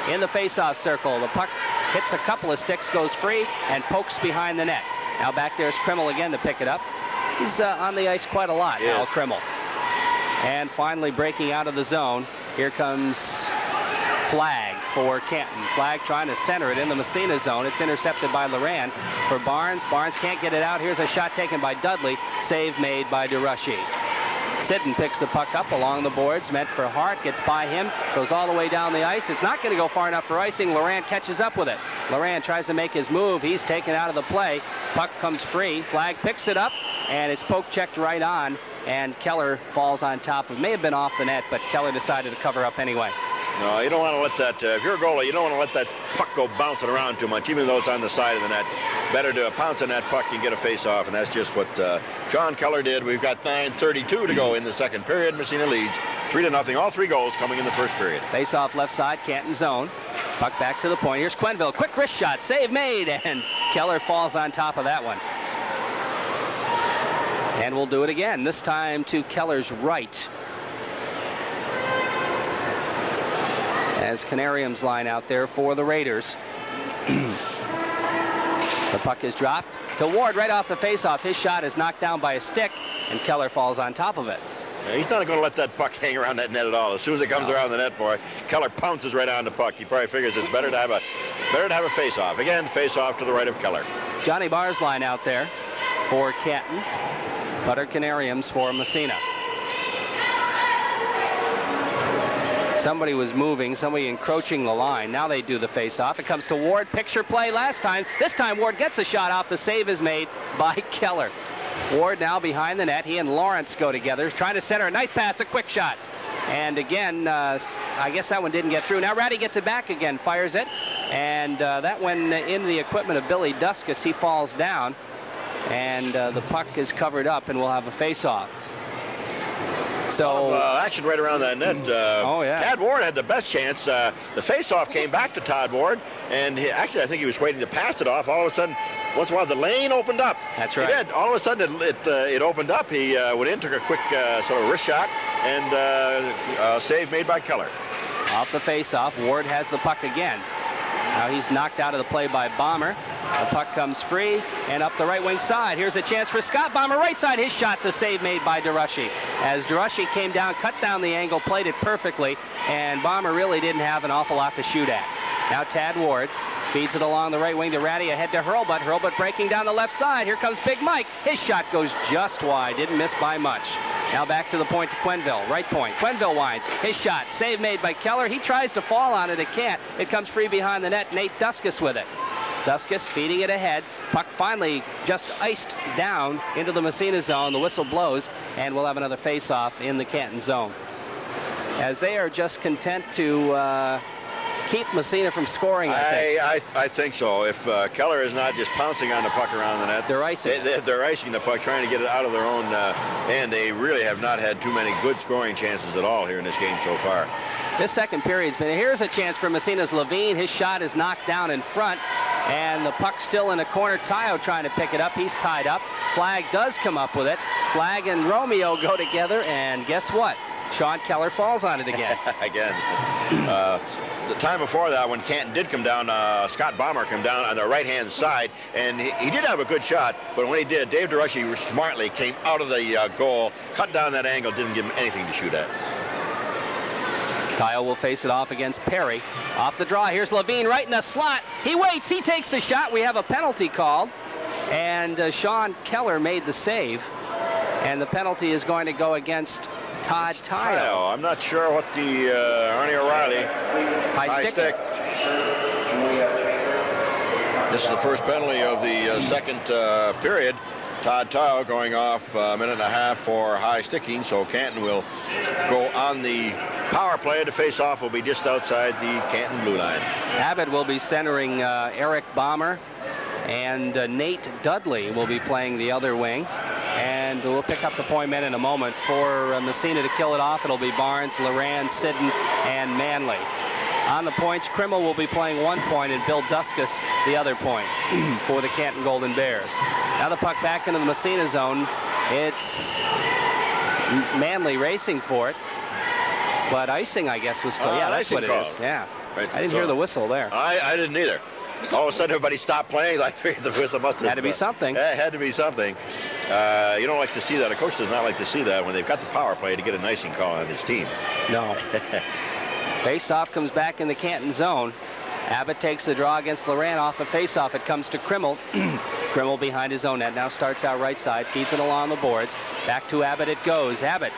in the face-off circle. The puck hits a couple of sticks, goes free, and pokes behind the net. Now back there's Krimmel again to pick it up. He's on the ice quite a lot, Al Krimmel. And finally breaking out of the zone, here comes Flag for Canton. Flag trying to center it in the Massena zone. It's intercepted by Loran for Barnes. Barnes can't get it out. Here's a shot taken by Dudley. Save made by DeRushy. Sidden picks the puck up along the boards, meant for Hart, gets by him, goes all the way down the ice. It's not going to go far enough for icing. Loran catches up with it. Loran tries to make his move. He's taken out of the play. Puck comes free. Flag picks it up, and it's poke checked right on, and Keller falls on top of it. May have been off the net, but Keller decided to cover up anyway.
No, you don't want to let that, if you're a goalie, you don't want to let that puck go bouncing around too much, even though it's on the side of the net. Better to pounce on that puck and get a face-off, and that's just what John Keller did. We've got 9:32 to go in the second period. Massena leads 3-0. All three goals coming in the first period.
Face-off left side, Canton zone. Puck back to the point. Here's Quenneville. Quick wrist shot. Save made, and Keller falls on top of that one. And we'll do it again, this time to Keller's right. As Canariums line out there for the Raiders. The puck is dropped to Ward right off the faceoff. His shot is knocked down by a stick, and Keller falls on top of it.
Yeah, he's not going to let that puck hang around that net at all. As soon as it comes around the net, boy, Keller pounces right on the puck. He probably figures it's better to have a face-off. Again, face-off to the right of Keller.
Johnny Barr's line out there for Canton. Butter Canariums for Massena. Somebody was moving, somebody encroaching the line. Now they do the face-off. It comes to Ward. Picture play last time. This time Ward gets a shot off. The save is made by Keller. Ward now behind the net. He and Lawrence go together. He's trying to center. A nice pass, a quick shot. And again, I guess that one didn't get through. Now Ratty gets it back again, fires it. And that went in the equipment of Billy Duskus. He falls down. And the puck is covered up, and we'll have a face-off. So
action right around that net. Tad Ward had the best chance. The face-off came back to Todd Ward, and actually I think he was waiting to pass it off. All of a sudden, once in a while, the lane opened up.
That's right.
It did. All of a sudden, it opened up. He went in, took a quick sort of wrist shot, and save made by Keller.
Off the face-off, Ward has the puck again. Now he's knocked out of the play by Bomber. The puck comes free and up the right wing side. Here's a chance for Scott Bomber. Right side, his shot, the save made by DeRushy. As DeRushy came down, cut down the angle, played it perfectly, and Bomber really didn't have an awful lot to shoot at. Now Tad Ward feeds it along the right wing to Ratty, ahead to Hurlbut. Hurlbut breaking down the left side. Here comes Big Mike. His shot goes just wide, didn't miss by much. Now back to the point to Quenneville, right point. Quenneville winds. His shot, save made by Keller. He tries to fall on it, it can't. It comes free behind the net. Nate Duskus with it. Duskus feeding it ahead. Puck finally just iced down into the Massena zone. The whistle blows, and we'll have another face-off in the Canton zone. As they are just content to keep Massena from scoring, I think.
I think so. If Keller is not just pouncing on the puck around the net.
They're icing.
They're icing the puck, trying to get it out of their own end. They really have not had too many good scoring chances at all here in this game so far.
This second period's been, here's a chance for Massena's Levine. His shot is knocked down in front, and the puck's still in the corner. Tayo trying to pick it up. He's tied up. Flag does come up with it. Flag and Romeo go together, and guess what? Sean Keller falls on it again.
The time before that, when Canton did come down, Scott Bomber came down on the right-hand side, and he did have a good shot, but when he did, Dave DeRushy smartly came out of the goal, cut down that angle, didn't give him anything to shoot at.
Kyle will face it off against Perry. Off the draw, here's Levine right in the slot. He waits, he takes the shot. We have a penalty called. And Sean Keller made the save. And the penalty is going to go against Todd Tyo.
I'm not sure what the Arnie O'Reilly
high stick.
This is the first penalty of the second period. Todd Tyo going off a minute and a half for high sticking, so Canton will go on the power play. The face-off will be just outside the Canton blue line.
Abbott will be centering Eric Bomber, and Nate Dudley will be playing the other wing. And we'll pick up the point men in a moment. For Massena to kill it off, it'll be Barnes, Loran, Sidden, and Manley. On the points, Krimmel will be playing 1 point and Bill Duskus the other point for the Canton Golden Bears. Now the puck back into the Massena zone. It's Manley racing for it. But icing, I guess, was called. Yeah, that's what it is. Yeah.
Right.
I didn't hear the whistle there.
I didn't either. All of a sudden, everybody stopped playing. I figured the whistle must have...
Had to be something.
It had to be something. You don't like to see that. A coach does not like to see that when they've got the power play to get an icing call on his team.
No. Face-off comes back in the Canton zone. Abbott takes the draw against Loran off the face-off. It comes to Krimmel. Krimmel behind his own net. Now starts out right side. Feeds it along the boards. Back to Abbott it goes. Abbott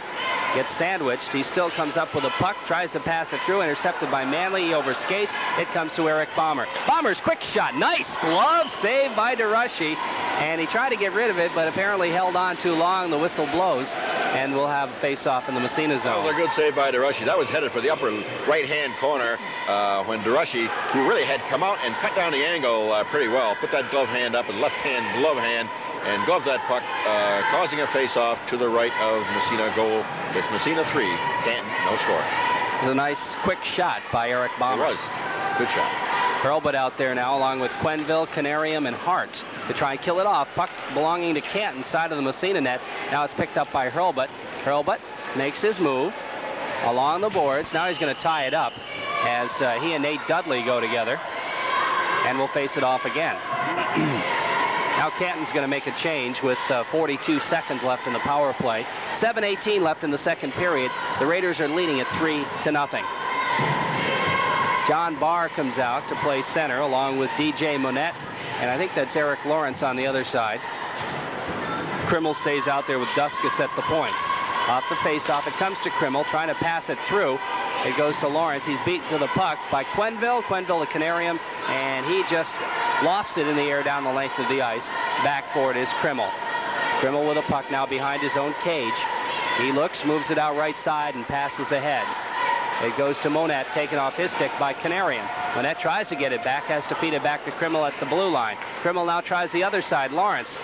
gets sandwiched. He still comes up with a puck. Tries to pass it through. Intercepted by Manley. He overskates. It comes to Eric Bomber. Bomber's quick shot. Nice glove save by DeRushy. And he tried to get rid of it, but apparently held on too long. The whistle blows. And we'll have a face-off in the Massena zone.
That was a good save by DeRushy. That was headed for the upper right-hand corner when DeRushy, who really had come out and cut down the angle pretty well, put that glove hand up, and left-hand glove hand, and gloved that puck, causing a face-off to the right of Massena goal. It's Massena 3, Canton, no score.
It was a nice quick shot by Eric Bomber.
It was. Good shot.
Hurlbut out there now, along with Quenneville, Canarium, and Hart to try and kill it off. Puck belonging to Canton, side of the Massena net. Now it's picked up by Hurlbut. Hurlbut makes his move along the boards. Now he's going to tie it up as he and Nate Dudley go together. And we'll face it off again. Now Canton's going to make a change with 42 seconds left in the power play. 7:18 left in the second period. The Raiders are leading at 3-0. John Barr comes out to play center along with DJ Monette, and I think that's Eric Lawrence on the other side. Krimmel stays out there with Duskus at the points. Off the face-off, it comes to Krimmel, trying to pass it through. It goes to Lawrence. He's beaten to the puck by Quenneville. Quenneville to Canarium, and he just lofts it in the air down the length of the ice. Back for it is Krimmel. Krimmel with a puck now behind his own cage. He looks, moves it out right side, and passes ahead. It goes to Monette, taken off his stick by Canarium. Monette tries to get it back, has to feed it back to Krimmel at the blue line. Krimmel now tries the other side. Lawrence,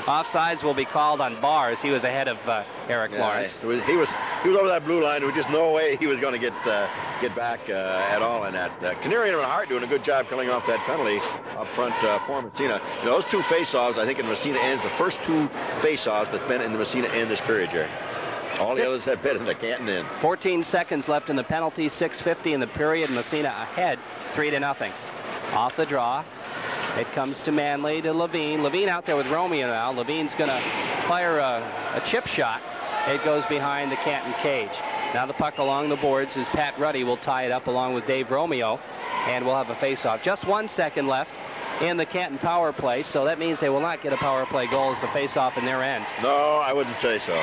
offsides will be called on Barr as he was ahead of Eric Lawrence.
He was over that blue line. There was just no way he was going to get back at all in that. Canarium and Hart doing a good job killing off that penalty up front for Massena. You know, those two face-offs, I think, in Massena ends, the first two face-offs that's been in the Massena end this period, Jerry. All the others have been in the Canton end.
14 seconds left in the penalty, 6:50 in the period. Massena ahead, 3-0. Off the draw, it comes to Manley, to Levine. Levine out there with Romeo now. Levine's going to fire a chip shot. It goes behind the Canton cage. Now the puck along the boards is Pat Ruddy will tie it up along with Dave Romeo, and we'll have a face-off. Just 1 second left in the Canton power play, so that means they will not get a power play goal as the face-off in their end.
No, I wouldn't say so.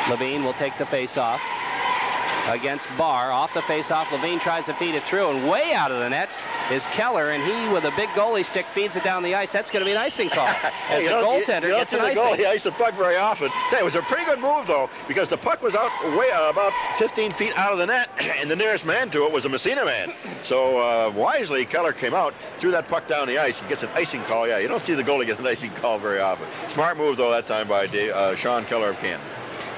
Levine will take the face-off against Barr. Off the face-off, Levine tries to feed it through, and way out of the net is Keller, and he, with a big goalie stick, feeds it down the ice. That's going to be an icing call. As the goaltender gets an icing.
You don't ice the puck very often. It was a pretty good move, though, because the puck was out way about 15 feet out of the net, and the nearest man to it was a Massena man. So wisely, Keller came out, threw that puck down the ice. He gets an icing call. Yeah, you don't see the goalie get an icing call very often. Smart move, though, that time by Sean Keller of Canton.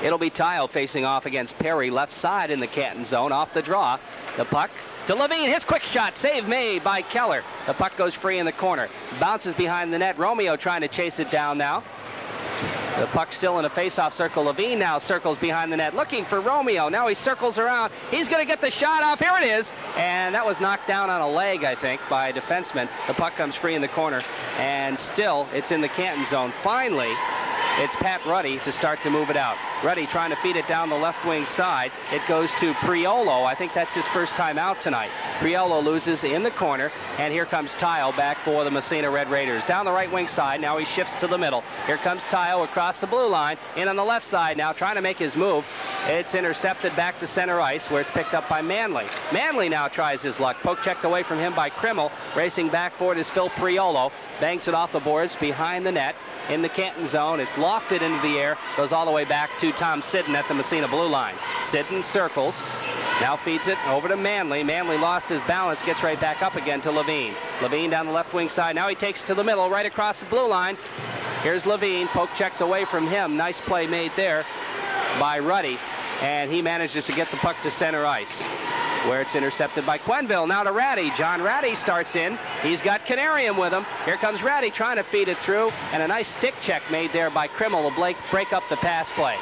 It'll be Tyo facing off against Perry, left side in the Canton zone. Off the draw, the puck to Levine. His quick shot, save made by Keller. The puck goes free in the corner. Bounces behind the net. Romeo trying to chase it down now. The puck still in a face-off circle. Levine now circles behind the net, looking for Romeo. Now he circles around. He's going to get the shot off. Here it is. And that was knocked down on a leg, I think, by a defenseman. The puck comes free in the corner. And still, it's in the Canton zone. Finally, it's Pat Ruddy to start to move it out. Ruddy trying to feed it down the left wing side. It goes to Priolo. I think that's his first time out tonight. Priolo loses in the corner, and here comes Tayo back for the Massena Red Raiders. Down the right wing side, now he shifts to the middle. Here comes Tayo across the blue line, in on the left side now, trying to make his move. It's intercepted back to center ice, where it's picked up by Manley. Manley now tries his luck. Poke checked away from him by Krimmel. Racing back for it is Phil Priolo. Bangs it off the boards behind the net in the Canton zone. It's lofted into the air, goes all the way back to Tom Sidden at the Massena blue line. Sidden circles, now feeds it over to Manley. Manley lost his balance, gets right back up again to Levine. Levine down the left wing side. Now he takes to the middle, right across the blue line. Here's Levine. Poke checked away from him. Nice play made there by Ruddy, and he manages to get the puck to center ice, where it's intercepted by Quenneville. Now to Ratty. John Ratty starts in. He's got Canarium with him. Here comes Ratty trying to feed it through, and a nice stick check made there by Krimmel to break up the pass play.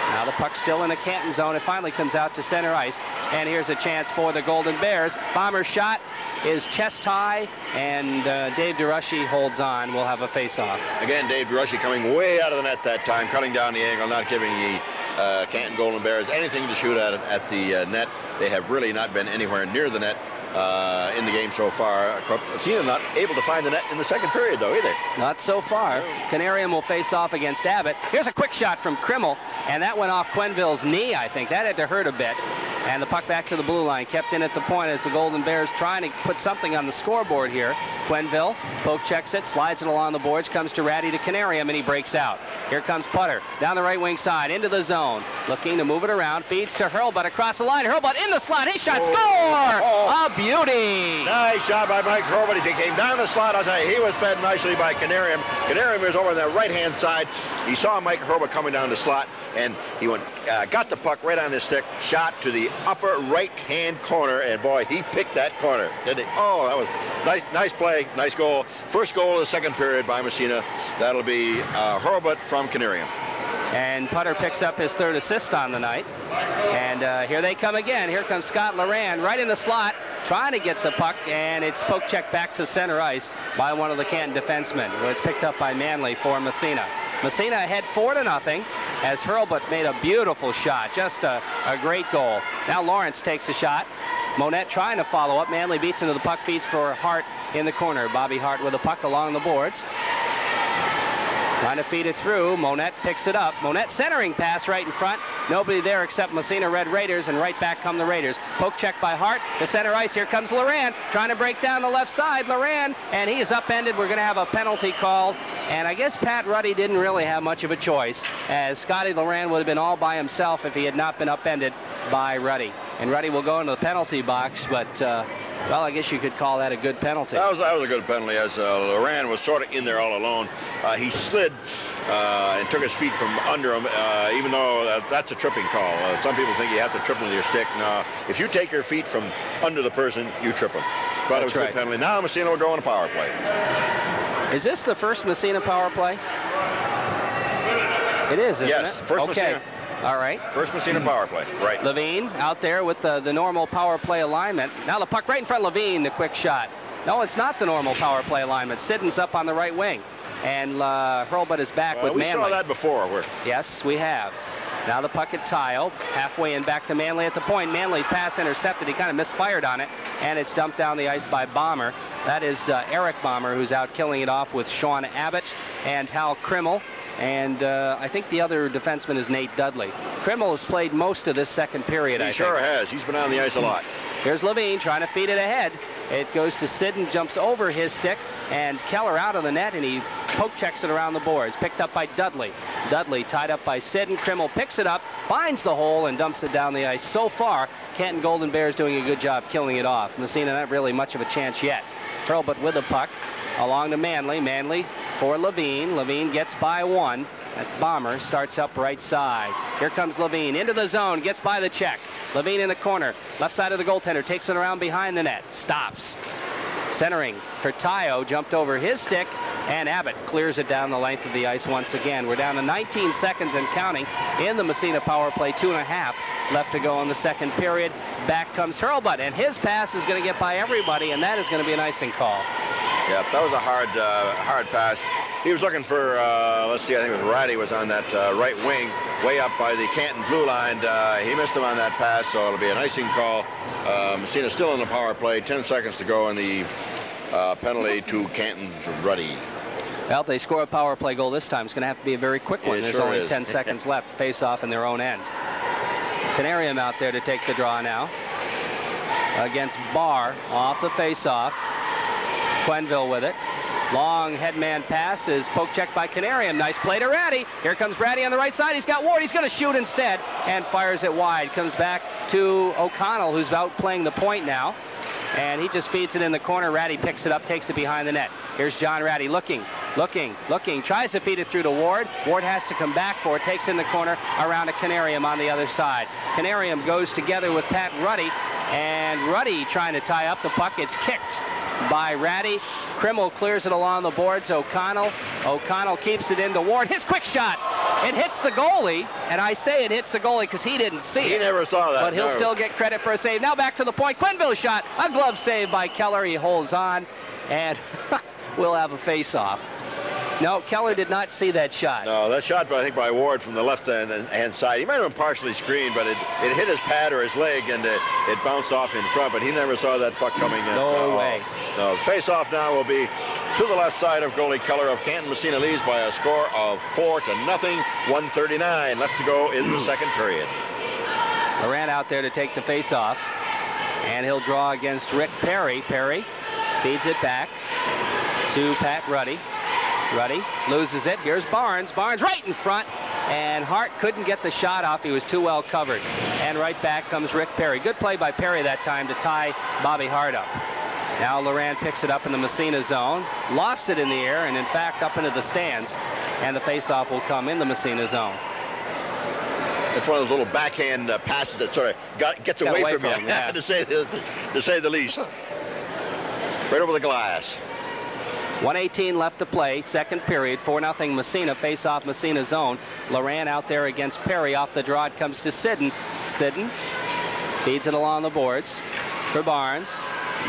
Now the puck's still in the Canton zone. It finally comes out to center ice, and here's a chance for the Golden Bears. Bomber's shot is chest high, and Dave DeRushy holds on. We'll have a face-off.
Again, Dave DeRushy coming way out of the net that time, cutting down the angle, not giving the Canton Golden Bears anything to shoot at the net. They have really not been anywhere near the net in the game so far. Massena not able to find the net in the second period, though, either.
Not so far. Canarium will face off against Abbott. Here's a quick shot from Krimmel, and that went off Quenneville's knee, I think. That had to hurt a bit. And the puck back to the blue line, kept in at the point as the Golden Bears trying to put something on the scoreboard here. Quenneville, poke checks it, slides it along the boards, comes to Ratty to Canarium, and he breaks out. Here comes Putter, down the right wing side, into the zone, looking to move it around, feeds to Hurlbut across the line. Hurlbut in the slot, his shot, score! A beauty!
Nice shot by Mike Hurlbut. He came down the slot. I'll tell you, he was fed nicely by Canarium. Canarium was over on the right-hand side. He saw Mike Hurlbut coming down the slot, and he went, got the puck right on his stick, shot to the upper right-hand corner, and boy, he picked that corner, didn't he? Oh, that was nice play, nice goal. First goal of the second period by Massena. That'll be Hurlbut from Canarium.
And Putter picks up his third assist on the night. And here they come again. Here comes Scott Loran right in the slot, trying to get the puck, and it's poke checked back to center ice by one of the Canton defensemen, where it's picked up by Manley for Massena. Massena ahead 4-0 as Hurlbut made a beautiful shot. Just a great goal. Now Lawrence takes a shot. Monette trying to follow up. Manley beats into the puck, feeds for Hart in the corner. Bobby Hart with the puck along the boards. Trying to feed it through. Monette picks it up. Monette centering pass right in front. Nobody there except Massena Red Raiders, and right back come the Raiders. Poke check by Hart. The center ice. Here comes Loran trying to break down the left side. Loran, and he is upended. We're going to have a penalty called. And I guess Pat Ruddy didn't really have much of a choice, as Scotty Loran would have been all by himself if he had not been upended by Ruddy. And Ruddy will go into the penalty box, but well, I guess you could call that a good penalty.
That was a good penalty, as Loran was sort of in there all alone. He slid and took his feet from under him, even though that's a tripping call. Some people think you have to trip with your stick. No, if you take your feet from under the person, you trip them. But it was a good penalty. Now Massena will go on a power play.
Is this the first Massena power play? It is, isn't it?
First
okay.
Massena.
All right.
First Massena power play, right.
Levine out there with the normal power play alignment. Now the puck right in front of Levine, the quick shot. No, it's not the normal power play alignment. Sidden's up on the right wing, and Hurlbut is back with Manley.
We saw that before.
Yes, we have. Now the puck at Tayo, halfway in back to Manley at the point. Manley pass intercepted. He kind of misfired on it, and it's dumped down the ice by Bomber. That is Eric Bomber, who's out killing it off with Sean Abbott and Hal Krimmel. And I think the other defenseman is Nate Dudley. Krimmel has played most of this second period, I think.
He sure has. He's been on the ice a lot.
Here's Levine trying to feed it ahead. It goes to Sidden, jumps over his stick, and Keller out of the net, and he poke checks it around the boards. Picked up by Dudley. Dudley tied up by Sidden. Krimmel picks it up, finds the hole, and dumps it down the ice. So far, Canton Golden Bears doing a good job killing it off. Massena not really much of a chance yet. Hurlbut with the puck along to Manley. Manley for Levine. Levine gets by one. That's Bomber. Starts up right side. Here comes Levine into the zone. Gets by the check. Levine in the corner. Left side of the goaltender. Takes it around behind the net. Stops. Centering for Tayo. Jumped over his stick. And Abbott clears it down the length of the ice once again. We're down to 19 seconds and counting in the Massena power play. 2.5 left to go in the second period. Back comes Hurlbut. And his pass is going to get by everybody. And that is going to be an icing call.
Yeah, that was a hard pass. He was looking for, let's see, I think it was Ratty was on that right wing, way up by the Canton blue line. He missed him on that pass, so it'll be an icing call. Massena still in the power play. 10 seconds to go in the penalty to Canton's Ruddy.
Well, if they score a power play goal this time, it's going to have to be a very quick one. There's only 10 seconds left. Face off in their own end. Canarium out there to take the draw now. Against Barr, off the face-off. Quenville with it. Long headman pass is poke check by Canarium. Nice play to Ratty. Here comes Ratty on the right side. He's got Ward. He's going to shoot instead and fires it wide. Comes back to O'Connell, who's out playing the point now. And he just feeds it in the corner. Ratty picks it up, takes it behind the net. Here's John Ratty looking, tries to feed it through to Ward. Ward has to come back for it, takes in the corner around a Canarium on the other side. Canarium goes together with Pat Ruddy, and Ruddy trying to tie up the puck. It's kicked by Ratty. Krimmel clears it along the boards. O'Connell keeps it into Ward. His quick shot. It hits the goalie, and I say it hits the goalie because he didn't see it.
He never saw that.
But he'll still get credit for a save. Now back to the point. Quenville shot. A glove save by Keller. He holds on, and we'll have a face-off. No, Keller did not see that shot.
No, that shot, I think, by Ward from the left-hand side. He might have been partially screened, but it hit his pad or his leg, and it bounced off in front, but he never saw that puck coming in.
No way.
No, face-off now will be to the left side of goalie Keller of Canton. Massena leads by a score of 4-0. 1:39 left to go in the second period.
Moran out there to take the face-off, and he'll draw against Rick Perry. Perry feeds it back to Pat Ruddy. Ruddy loses it. Here's Barnes. Barnes right in front. And Hart couldn't get the shot off. He was too well covered. And right back comes Rick Perry. Good play by Perry that time to tie Bobby Hart up. Now Loran picks it up in the Massena zone. Lofts it in the air and, in fact, up into the stands. And the faceoff will come in the Massena zone.
It's one of those little backhand passes that sort of gets away from you,
yeah.
to say the least. Right over the glass.
1:18 left to play, second period, 4-0 Massena, face-off Massena zone. Loran out there against Perry. Off the draw, it comes to Sidden. Sidden feeds it along the boards for Barnes.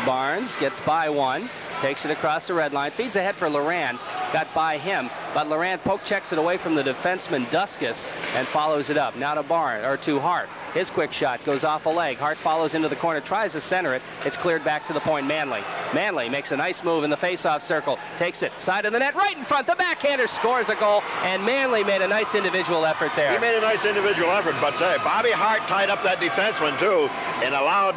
Barnes gets by one, takes it across the red line, feeds ahead for Loran. Got by him, but Loran poke checks it away from the defenseman Duskus and follows it up. Now to Hart. His quick shot goes off a leg. Hart follows into the corner, tries to center it. It's cleared back to the point. Manley. Manley makes a nice move in the face-off circle. Takes it side of the net, right in front. The backhander scores a goal, and Manley made a nice individual effort there.
He made a nice individual effort, but Bobby Hart tied up that defenseman too, and allowed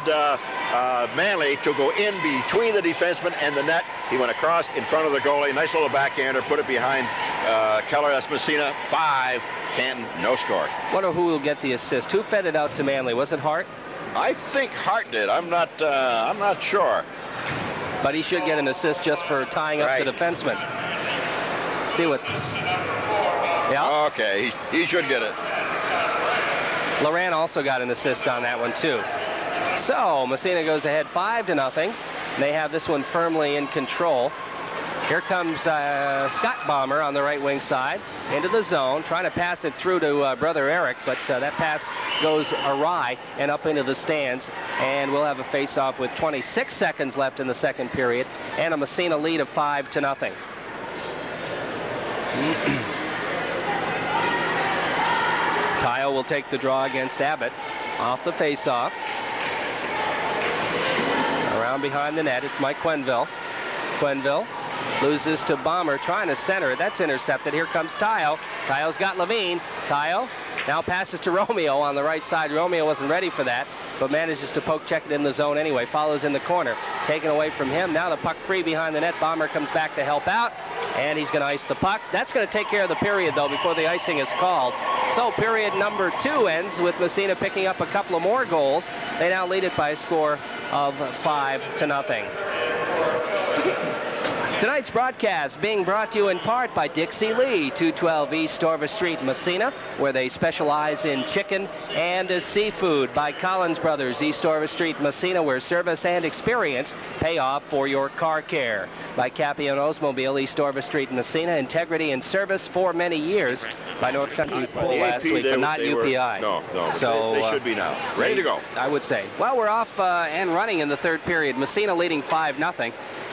Manley to go in between the defenseman and the net. He went across in front of the goalie. Nice little backhander. Put it behind Keller. That's Massena. 5. Canton, no score.
Wonder who will get the assist. Who fed it out to Manley? Was it Hart?
I think Hart did. I'm not sure.
But he should get an assist just for tying up the defenseman. See what? Yeah.
Okay, he should get it.
Loran also got an assist on that one too. So Massena goes ahead 5-0. They have this one firmly in control. Here comes Scott Bomber on the right wing side into the zone, trying to pass it through to brother Eric, but that pass goes awry and up into the stands, and we'll have a face-off with 26 seconds left in the second period and a Massena lead of 5-0. Kyle will take the draw against Abbott off the face-off. Around behind the net, it's Mike Quenville. Quenville loses to Bomber, trying to center it. That's intercepted. Here comes Tayo. Tayo's got Levine. Tayo now passes to Romeo on the right side. Romeo wasn't ready for that, but manages to poke check it in the zone anyway. Follows in the corner. Taken away from him. Now the puck free behind the net. Bomber comes back to help out, and he's going to ice the puck. That's going to take care of the period, though, before the icing is called. So period number 2 ends with Massena picking up a couple of more goals. They now lead it by a score of 5-0. Tonight's broadcast being brought to you in part by Dixie Lee, 212 East Storvis Street, Massena, where they specialize in chicken and seafood. By Collins Brothers, East Storvis Street, Massena, where service and experience pay off for your car care. By Capion Oldsmobile, East Storvis Street, Massena, integrity and service for many years. By North Country Pool last week, but not UPI.
No,
so
they should be now. Ready to go.
I would say. Well, we're off and running in the third period. Massena leading 5-0.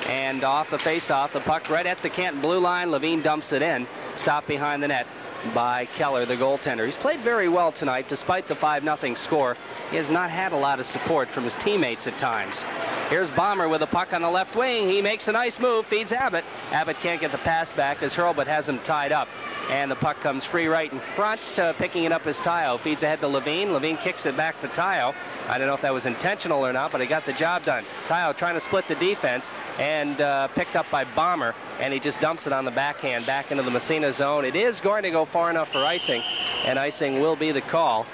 And off the face-off, the puck right at the Canton blue line. Levine dumps it in. Stopped behind the net by Keller, the goaltender. He's played very well tonight, despite the 5-0 score. He has not had a lot of support from his teammates at times. Here's Bomber with a puck on the left wing. He makes a nice move, feeds Abbott. Abbott can't get the pass back as Hurlbut has him tied up. And the puck comes free right in front, picking it up as Tayo. Feeds ahead to Levine. Levine kicks it back to Tayo. I don't know if that was intentional or not, but he got the job done. Tayo trying to split the defense and picked up by Bomber. And he just dumps it on the backhand back into the Massena zone. It is going to go far enough for icing, and icing will be the call.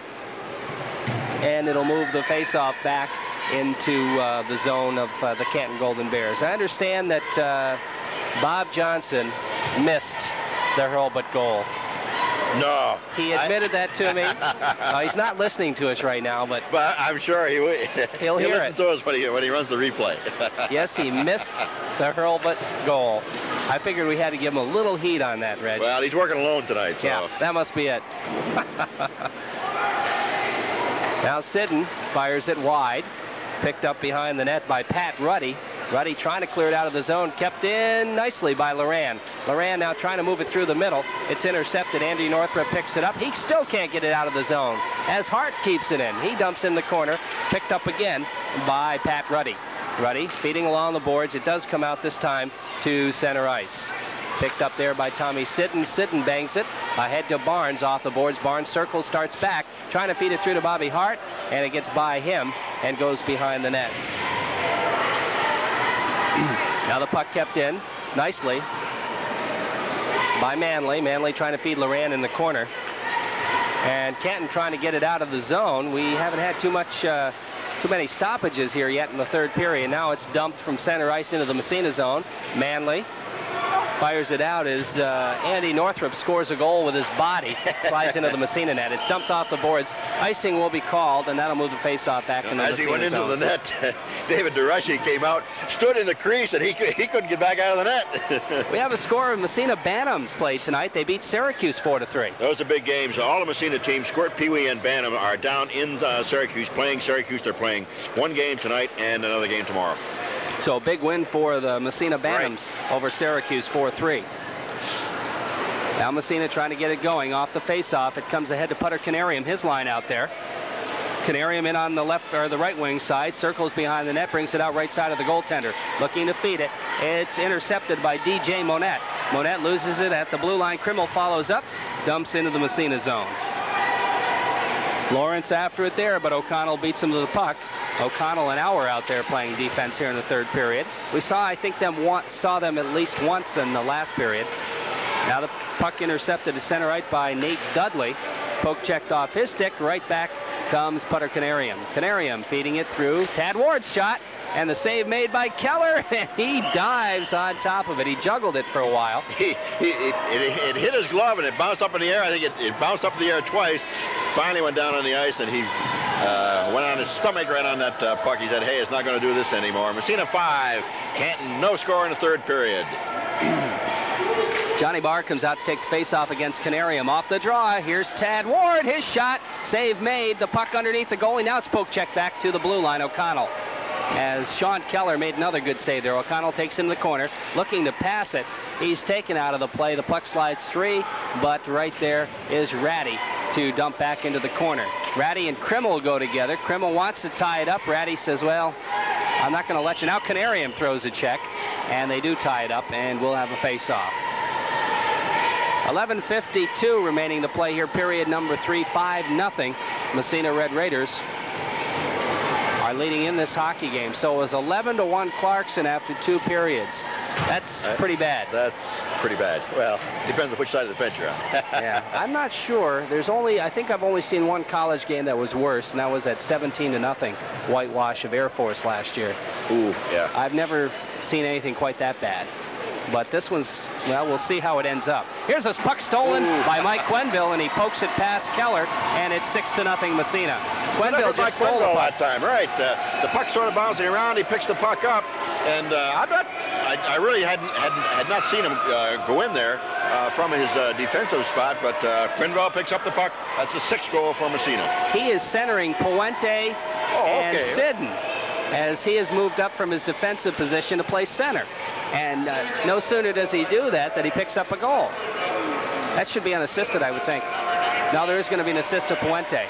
And it'll move the faceoff back into the zone of the Canton Golden Bears. I understand that Bob Johnson missed the Hurlbut goal.
No.
He admitted that to me. He's not listening to us right now, but
I'm sure he will.
He'll hear it.
To us when he runs the replay.
Yes, he missed the Hurlbut goal. I figured we had to give him a little heat on that, Reg.
Well, he's working alone tonight, so.
Yeah, that must be it. Now Sidden fires it wide. Picked up behind the net by Pat Ruddy. Ruddy trying to clear it out of the zone. Kept in nicely by Loran. Loran now trying to move it through the middle. It's intercepted. Andy Northrup picks it up. He still can't get it out of the zone as Hart keeps it in. He dumps in the corner. Picked up again by Pat Ruddy. Ruddy feeding along the boards. It does come out this time to center ice. Picked up there by Tommy Sidden. Sidden bangs it ahead to Barnes off the boards. Barnes circles, starts back, trying to feed it through to Bobby Hart, and it gets by him and goes behind the net. Now the puck kept in nicely by Manley. Manley trying to feed Loran in the corner. And Canton trying to get it out of the zone. We haven't had too many stoppages here yet in the third period. Now it's dumped from center ice into the Massena zone. Manley fires it out as Andy Northrup scores a goal with his body. Slides into the Massena net. It's dumped off the boards. Icing will be called, and that'll move the faceoff back into the Massena zone. As he went into
the net, David DeRushy came out, stood in the crease, and he couldn't get back out of the net.
We have a score of Massena Bantams played tonight. They beat Syracuse 4-3.
Those are big games. All the Massena teams, Squirt, Pee Wee, and Bantam, are down in Syracuse playing Syracuse. They're playing one game tonight and another game tomorrow.
So a big win for the Massena Bantams over Syracuse 4-3. Now Massena trying to get it going off the face-off. It comes ahead to Putter Canarium, his line out there. Canarium in on the left or the right wing side, circles behind the net, brings it out right side of the goaltender, looking to feed it. It's intercepted by DJ Monette. Monette loses it at the blue line. Krimmel follows up, dumps into the Massena zone. Lawrence after it there, but O'Connell beats him to the puck. O'Connell and Auer out there playing defense here in the third period. We saw them at least once in the last period. Now the puck intercepted to center right by Nate Dudley. Poke checked off his stick. Right back comes Putter Canarium. Canarium feeding it through. Tad Ward's shot. And the save made by Keller, and he dives on top of it. He juggled it for a while.
It hit his glove, and it bounced up in the air. I think it bounced up in the air twice. Finally went down on the ice, and he went on his stomach right on that puck. He said, hey, it's not going to do this anymore. Massena 5, Canton no score in the third period.
Johnny Barr comes out to take the face-off against Canarium. Off the draw, here's Tad Ward. His shot, save made. The puck underneath the goalie. Now it's poke check back to the blue line. O'Connell. As Sean Keller made another good save there. O'Connell takes him to the corner, looking to pass it. He's taken out of the play. The puck slides free, but right there is Ratty to dump back into the corner. Ratty and Krimmel go together. Krimmel wants to tie it up. Ratty says, well, I'm not going to let you. Now Canarium throws a check, and they do tie it up, and we'll have a face-off. 11:52 remaining to play here, period number 3, 5-0. Massena Red Raiders are leading in this hockey game. So it was 11-1 Clarkson after 2 periods. That's pretty bad.
That's pretty bad. Well, depends on which side of the fence you're on.
Yeah, I'm not sure. I think I've only seen one college game that was worse, and that was at 17-0 whitewash of Air Force last year.
Ooh, yeah.
I've never seen anything quite that bad. But this one's, well, we'll see how it ends up. Here's this puck stolen by Mike Quenville, and he pokes it past Keller, and it's 6-0 Massena. Quenville just stole the puck.
That time, right. The puck sort of bouncing around. He picks the puck up, and I really had not seen him go in there from his defensive spot, but Quenville picks up the puck. That's a 6th goal for Massena.
He is centering Puente and Sidden, as he has moved up from his defensive position to play center. And no sooner does he do that he picks up a goal. That should be unassisted, I would think. Now there is going to be an assist to Puente.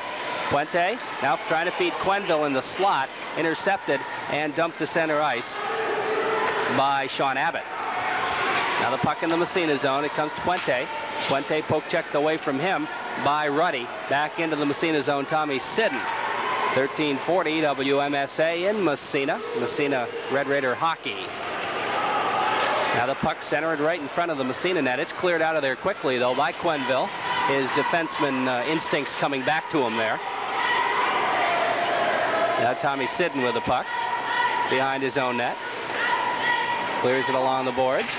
Puente now trying to feed Quenneville in the slot, intercepted and dumped to center ice by Sean Abbott. Now the puck in the Massena zone. It comes to Puente. Puente poke checked away from him by Ruddy. Back into the Massena zone, Tommy Sidden. 1340 WMSA in Massena. Massena Red Raider hockey. Now the puck centered right in front of the Massena net. It's cleared out of there quickly, though, by Quenneville. His defenseman instincts coming back to him there. Now Tommy Sidden with the puck behind his own net. Clears it along the boards.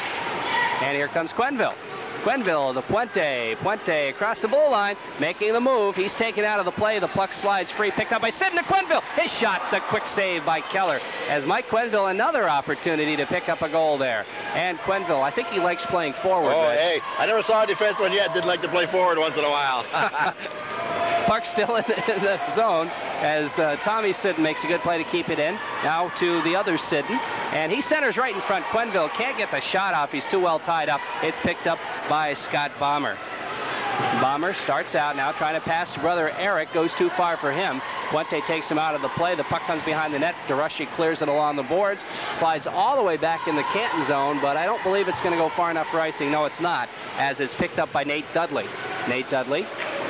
And here comes Quenneville. Quenneville, the Puente across the blue line, making the move. He's taken out of the play. The puck slides free, picked up by Sidden to Quenneville. His shot, the quick save by Keller. As Mike Quenneville, another opportunity to pick up a goal there. And Quenneville, I think he likes playing forward.
Oh, hey, I never saw a defenseman yet did like to play forward once in a while.
Puck still in the zone as Tommy Sidden makes a good play to keep it in. Now to the other Sidden, and he centers right in front. Quenneville can't get the shot off. He's too well tied up. It's picked up by Scott Bomber. Bomber starts out now trying to pass to brother Eric. Goes too far for him. Puente takes him out of the play. The puck comes behind the net. DeRushy clears it along the boards. Slides all the way back in the Canton zone, but I don't believe it's going to go far enough for icing. No, it's not, as it's picked up by Nate Dudley. Nate Dudley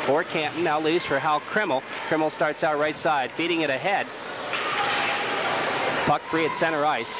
for Canton now leaves for Hal Krimmel. Krimmel starts out right side, feeding it ahead. Puck free at center ice.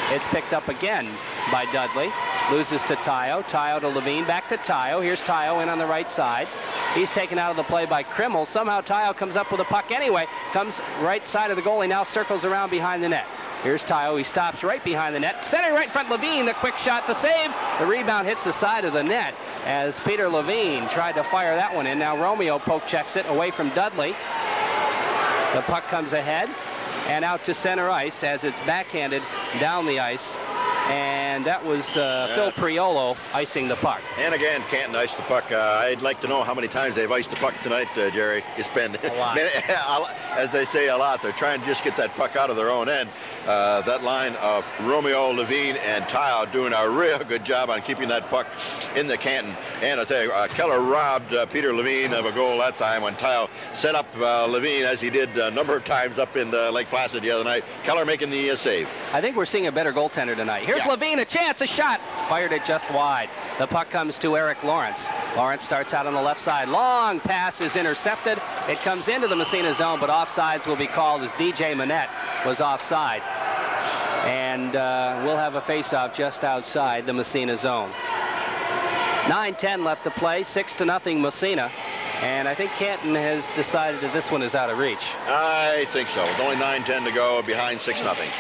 It's picked up again by Dudley. Loses to Tayo. Tayo to Levine. Back to Tayo. Here's Tayo in on the right side. He's taken out of the play by Krimmel. Somehow Tayo comes up with a puck anyway. Comes right side of the goalie. Now circles around behind the net. Here's Tayo. He stops right behind the net. Centering right in front. Levine. The quick shot to save. The rebound hits the side of the net as Peter Levine tried to fire that one in. Now Romeo poke checks it away from Dudley. The puck comes ahead and out to center ice as it's backhanded down the ice. And that was Phil Priolo icing the puck.
And again, Canton iced the puck. I'd like to know how many times they've iced the puck tonight, Jerry. It's been,
a lot.
as they say, a lot. They're trying to just get that puck out of their own end. That line of Romeo, Levine, and Tayo doing a real good job on keeping that puck in the Canton. And I tell you, Keller robbed Peter Levine of a goal that time when Tayo set up Levine, as he did a number of times up in Lake Placid the other night. Keller making the save.
I think we're seeing a better goaltender tonight. Here's Levine, a chance, a shot. Fired it just wide. The puck comes to Eric Lawrence. Lawrence starts out on the left side. Long pass is intercepted. It comes into the Massena zone, but offsides will be called as DJ Manette was offside. And we'll have a face-off just outside the Massena zone. 9:10 left to play, 6-0 Massena. And I think Canton has decided that this one is out of reach.
I think so. With only 9:10 to go, behind 6-0.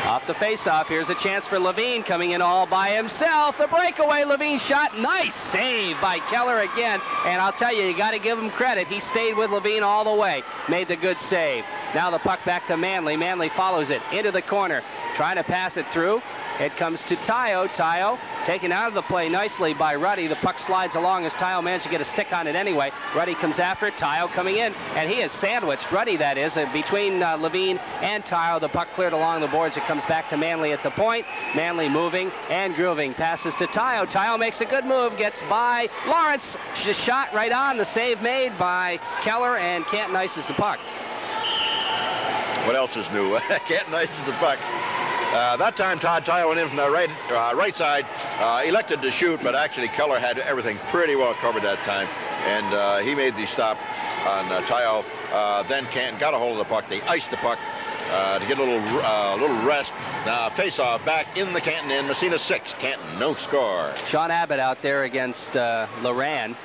Off the face-off, here's a chance for Levine coming in all by himself. The breakaway Levine shot, nice save by Keller again. And I'll tell you got to give him credit. He stayed with Levine all the way, made the good save. Now the puck back to Manley. Manley follows it into the corner, trying to pass it through. It comes to Tayo. Tayo taken out of the play nicely by Ruddy. The puck slides along as Tayo managed to get a stick on it anyway. Ruddy comes after it. Tayo coming in, and he is sandwiched. Ruddy, that is, between Levine and Tayo. The puck cleared along the boards. It comes back to Manley at the point. Manley moving and grooving. Passes to Tayo. Tayo makes a good move. Gets by Lawrence. Just shot right on. The save made by Keller, and Canton ices the puck.
What else is new? Canton ices the puck. That time Todd Tayo went in from the right side, elected to shoot, but actually Keller had everything pretty well covered that time, and he made the stop on Tayo. Then Canton got a hold of the puck. They iced the puck to get a little rest. Now face-off back in the Canton end. Massena 6, Canton no score.
Sean Abbott out there against Loran.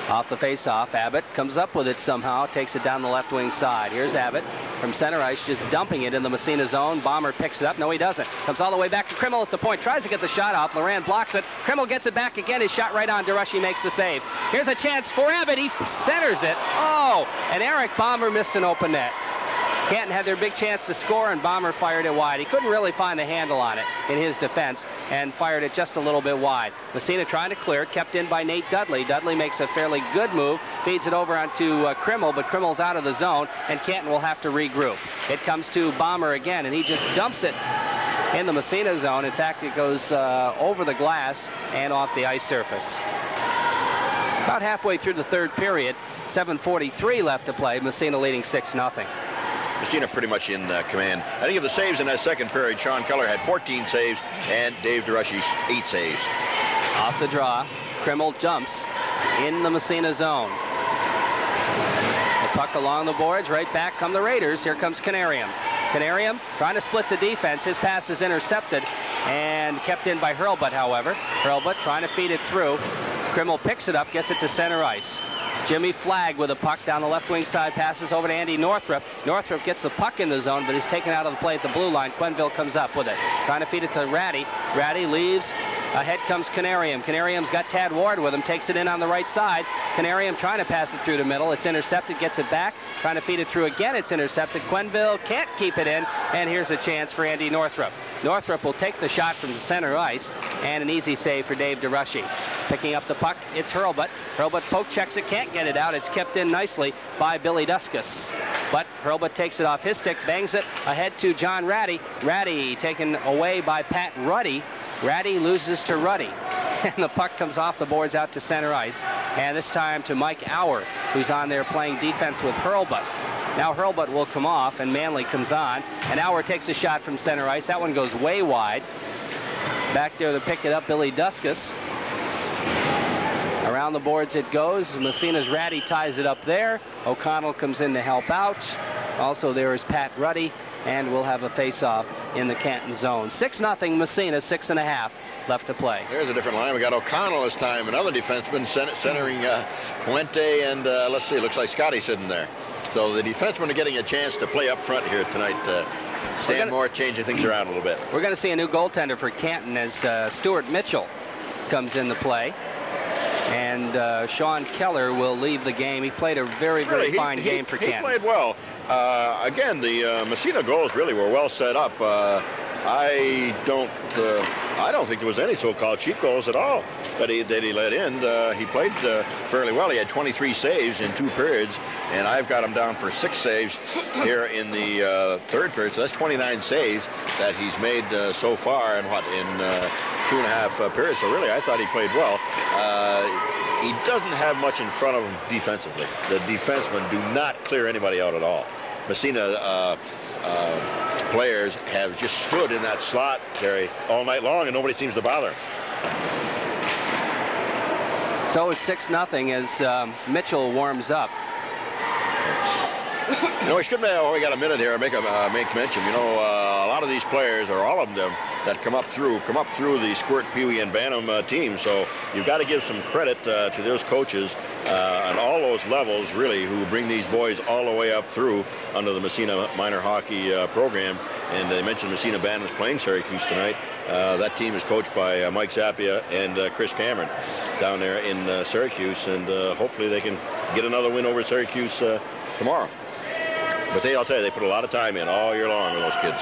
Off the face-off, Abbott comes up with it somehow, takes it down the left wing side. Here's Abbott from center ice, just dumping it in the Massena zone. Bomber picks it up. No, he doesn't. Comes all the way back to Krimmel at the point. Tries to get the shot off. Loran blocks it. Krimmel gets it back again. His shot right on. DeRushy makes the save. Here's a chance for Abbott. He centers it. Oh, and Eric Bomber missed an open net. Canton had their big chance to score, and Bomber fired it wide. He couldn't really find a handle on it in his defense and fired it just a little bit wide. Massena trying to clear it, kept in by Nate Dudley. Dudley makes a fairly good move, feeds it over onto Krimmel, but Krimmel's out of the zone, and Canton will have to regroup. It comes to Bomber again, and he just dumps it in the Massena zone. In fact, it goes over the glass and off the ice surface. About halfway through the third period, 7:43 left to play. Massena leading 6-0.
Massena pretty much in command. I think of the saves in that second period, Sean Keller had 14 saves and Dave DeRushy 8 saves.
Off the draw, Krimmel jumps in the Massena zone. The puck along the boards, right back come the Raiders. Here comes Canarium. Canarium trying to split the defense. His pass is intercepted and kept in by Hurlbut, however. Hurlbut trying to feed it through. Krimmel picks it up, gets it to center ice. Jimmy Flagg with a puck down the left wing side, passes over to Andy Northrup. Northrup gets the puck in the zone, but he's taken out of the play at the blue line. Quenneville comes up with it, trying to feed it to Ratty. Ratty leaves. Ahead comes Canarium. Canarium's got Tad Ward with him, takes it in on the right side. Canarium trying to pass it through the middle. It's intercepted, gets it back, trying to feed it through again. It's intercepted. Quenneville can't keep it in, and here's a chance for Andy Northrup. Northrup will take the shot from center ice, and an easy save for Dave DeRushy. Picking up the puck, it's Hurlbut. Hurlbut poke checks it, can't get it out. It's kept in nicely by Billy Duskus. But Hurlbut takes it off his stick, bangs it ahead to John Ratty. Ratty taken away by Pat Ruddy. Ratty loses to Ruddy. And the puck comes off the boards out to center ice. And this time to Mike Auer, who's on there playing defense with Hurlbut. Now Hurlbut will come off, and Manley comes on. And Auer takes a shot from center ice. That one goes way wide. Back there to pick it up, Billy Duskus. Around the boards it goes. Massena's Ratty ties it up there. O'Connell comes in to help out. Also there is Pat Ruddy, and we'll have a face-off in the Canton zone. 6-0 Massena, 6.5 left to play.
There's a different line. We got O'Connell this time, another defenseman centering Puente, and let's see, looks like Scotty sitting there. So the defensemen are getting a chance to play up front here tonight. Stan Moore changing things around a little bit.
We're going to see a new goaltender for Canton as Stuart Mitchell comes into play. And Sean Keller will leave the game. He played a very fine game for Canton.
He played well. Again, the Massena goals really were well set up. I don't think there was any so-called cheap goals at all that he let in. He played fairly well. He had 23 saves in 2 periods, and I've got him down for 6 saves here in the third period. So that's 29 saves that he's made so far in 2.5 periods. So really, I thought he played well. He doesn't have much in front of him defensively. The defensemen do not clear anybody out at all. Massena players have just stood in that slot, Terry, all night long, and nobody seems to bother.
So it's 6-0 as Mitchell warms up.
You know, we should, we got a minute here, make mention. You know, a lot of these players, or all of them, that come up through the Squirt, Pee Wee, and Bantam teams. So you've got to give some credit to those coaches on all those levels, really, who bring these boys all the way up through under the Massena minor hockey program. And they mentioned Massena Bantam's playing Syracuse tonight. That team is coached by Mike Zappia and Chris Cameron down there in Syracuse, and hopefully they can get another win over Syracuse tomorrow. But I'll tell you, they put a lot of time in all year long with those kids.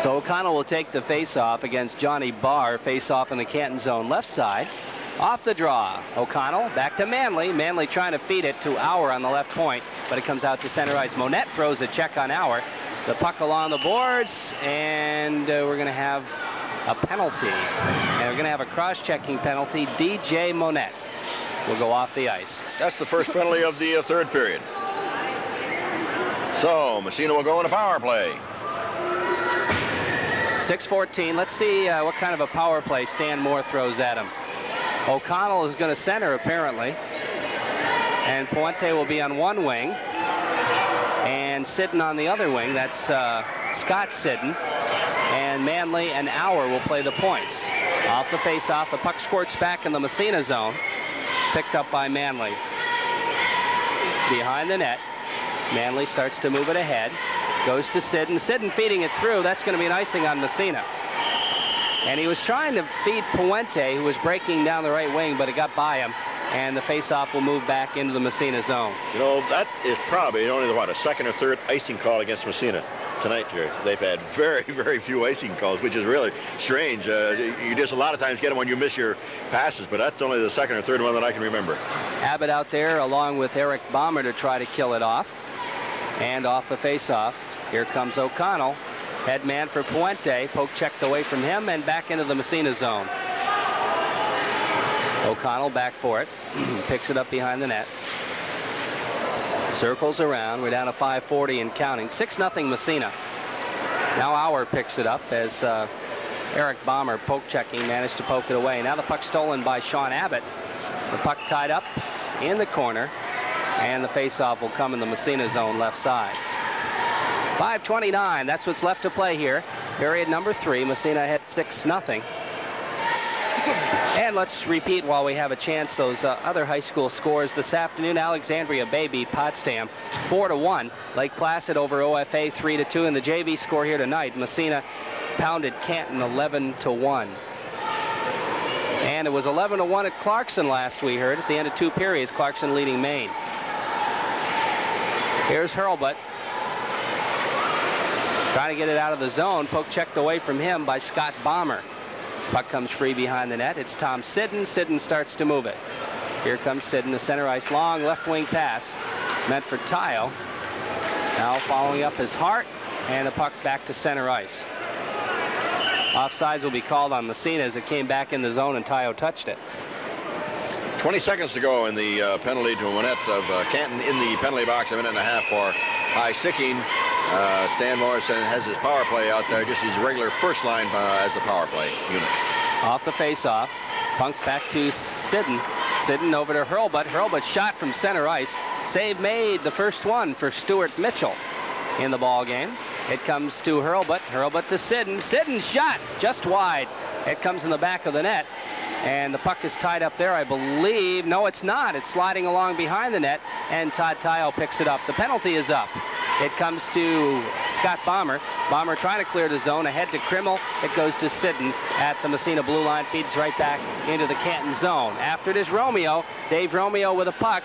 So O'Connell will take the face-off against Johnny Barr. Face-off in the Canton zone left side. Off the draw. O'Connell back to Manley. Manley trying to feed it to Auer on the left point, but it comes out to center ice. Monette throws a check on Auer. The puck along the boards, and we're going to have a penalty. And we're going to have a cross-checking penalty. DJ Monette will go off the ice.
That's the first penalty of the third period. So Massena will go in a power play.
6:14. Let's see what kind of a power play Stan Moore throws at him. O'Connell is going to center, apparently. And Puente will be on one wing. And Sidden on the other wing. That's Scott Sidden. And Manley and Auer will play the points. Off the face-off, the puck squirts back in the Massena zone. Picked up by Manley. Behind the net. Manley starts to move it ahead. Goes to Sidden. Sidden feeding it through. That's going to be an icing on Massena. And he was trying to feed Puente, who was breaking down the right wing, but it got by him. And the face-off will move back into the Massena zone.
You know, that is probably only, a second or third icing call against Massena tonight here. They've had very few icing calls, which is really strange. You just a lot of times get them when you miss your passes, but that's only the second or third one that I can remember.
Abbott out there along with Eric Bomber to try to kill it off. And off the face-off, here comes O'Connell. Head man for Puente. Poke checked away from him and back into the Massena zone. O'Connell back for it. Picks it up behind the net. Circles around. We're down to 5:40 and counting. 6-0 Massena. Now Auer picks it up as Eric Bomber, poke checking, managed to poke it away. Now the puck stolen by Sean Abbott. The puck tied up in the corner, and the faceoff will come in the Massena zone left side. 5:29, that's what's left to play here. Period number 3, Massena ahead 6-0. And let's repeat while we have a chance those other high school scores this afternoon. Alexandria Bay beat Potsdam 4-1. Lake Placid over OFA 3-2. And the JV score here tonight, Massena pounded Canton 11-1. And it was 11-1 at Clarkson last we heard at the end of 2 periods. Clarkson leading Maine. Here's Hurlbut. Trying to get it out of the zone. Poke checked away from him by Scott Bomber. Puck comes free behind the net. It's Tom Sidden. Sidden starts to move it. Here comes Sidden, the center ice long left wing pass meant for Tayo. Now following up his Hart, and the puck back to center ice. Offsides will be called on Massena as it came back in the zone and Tayo touched it.
20 seconds to go in the penalty to Winnett of Canton in the penalty box. A minute and a half for high sticking. Stan Morrison has his power play out there, just his regular first line as the power play unit.
Off the face-off. Punk back to Sidden. Sidden over to Hurlbut. Hurlbut shot from center ice. Save made, the first one for Stuart Mitchell in the ball game. It comes to Hurlbut. Hurlbut to Sidden. Sidden shot just wide. It comes in the back of the net. And the puck is tied up there, I believe. No, it's not. It's sliding along behind the net, and Todd Tayo picks it up. The penalty is up. It comes to Scott Bomber. Bomber trying to clear the zone. Ahead to Krimmel. It goes to Sidden at the Massena blue line. Feeds right back into the Canton zone. After it is Romeo. Dave Romeo with a puck.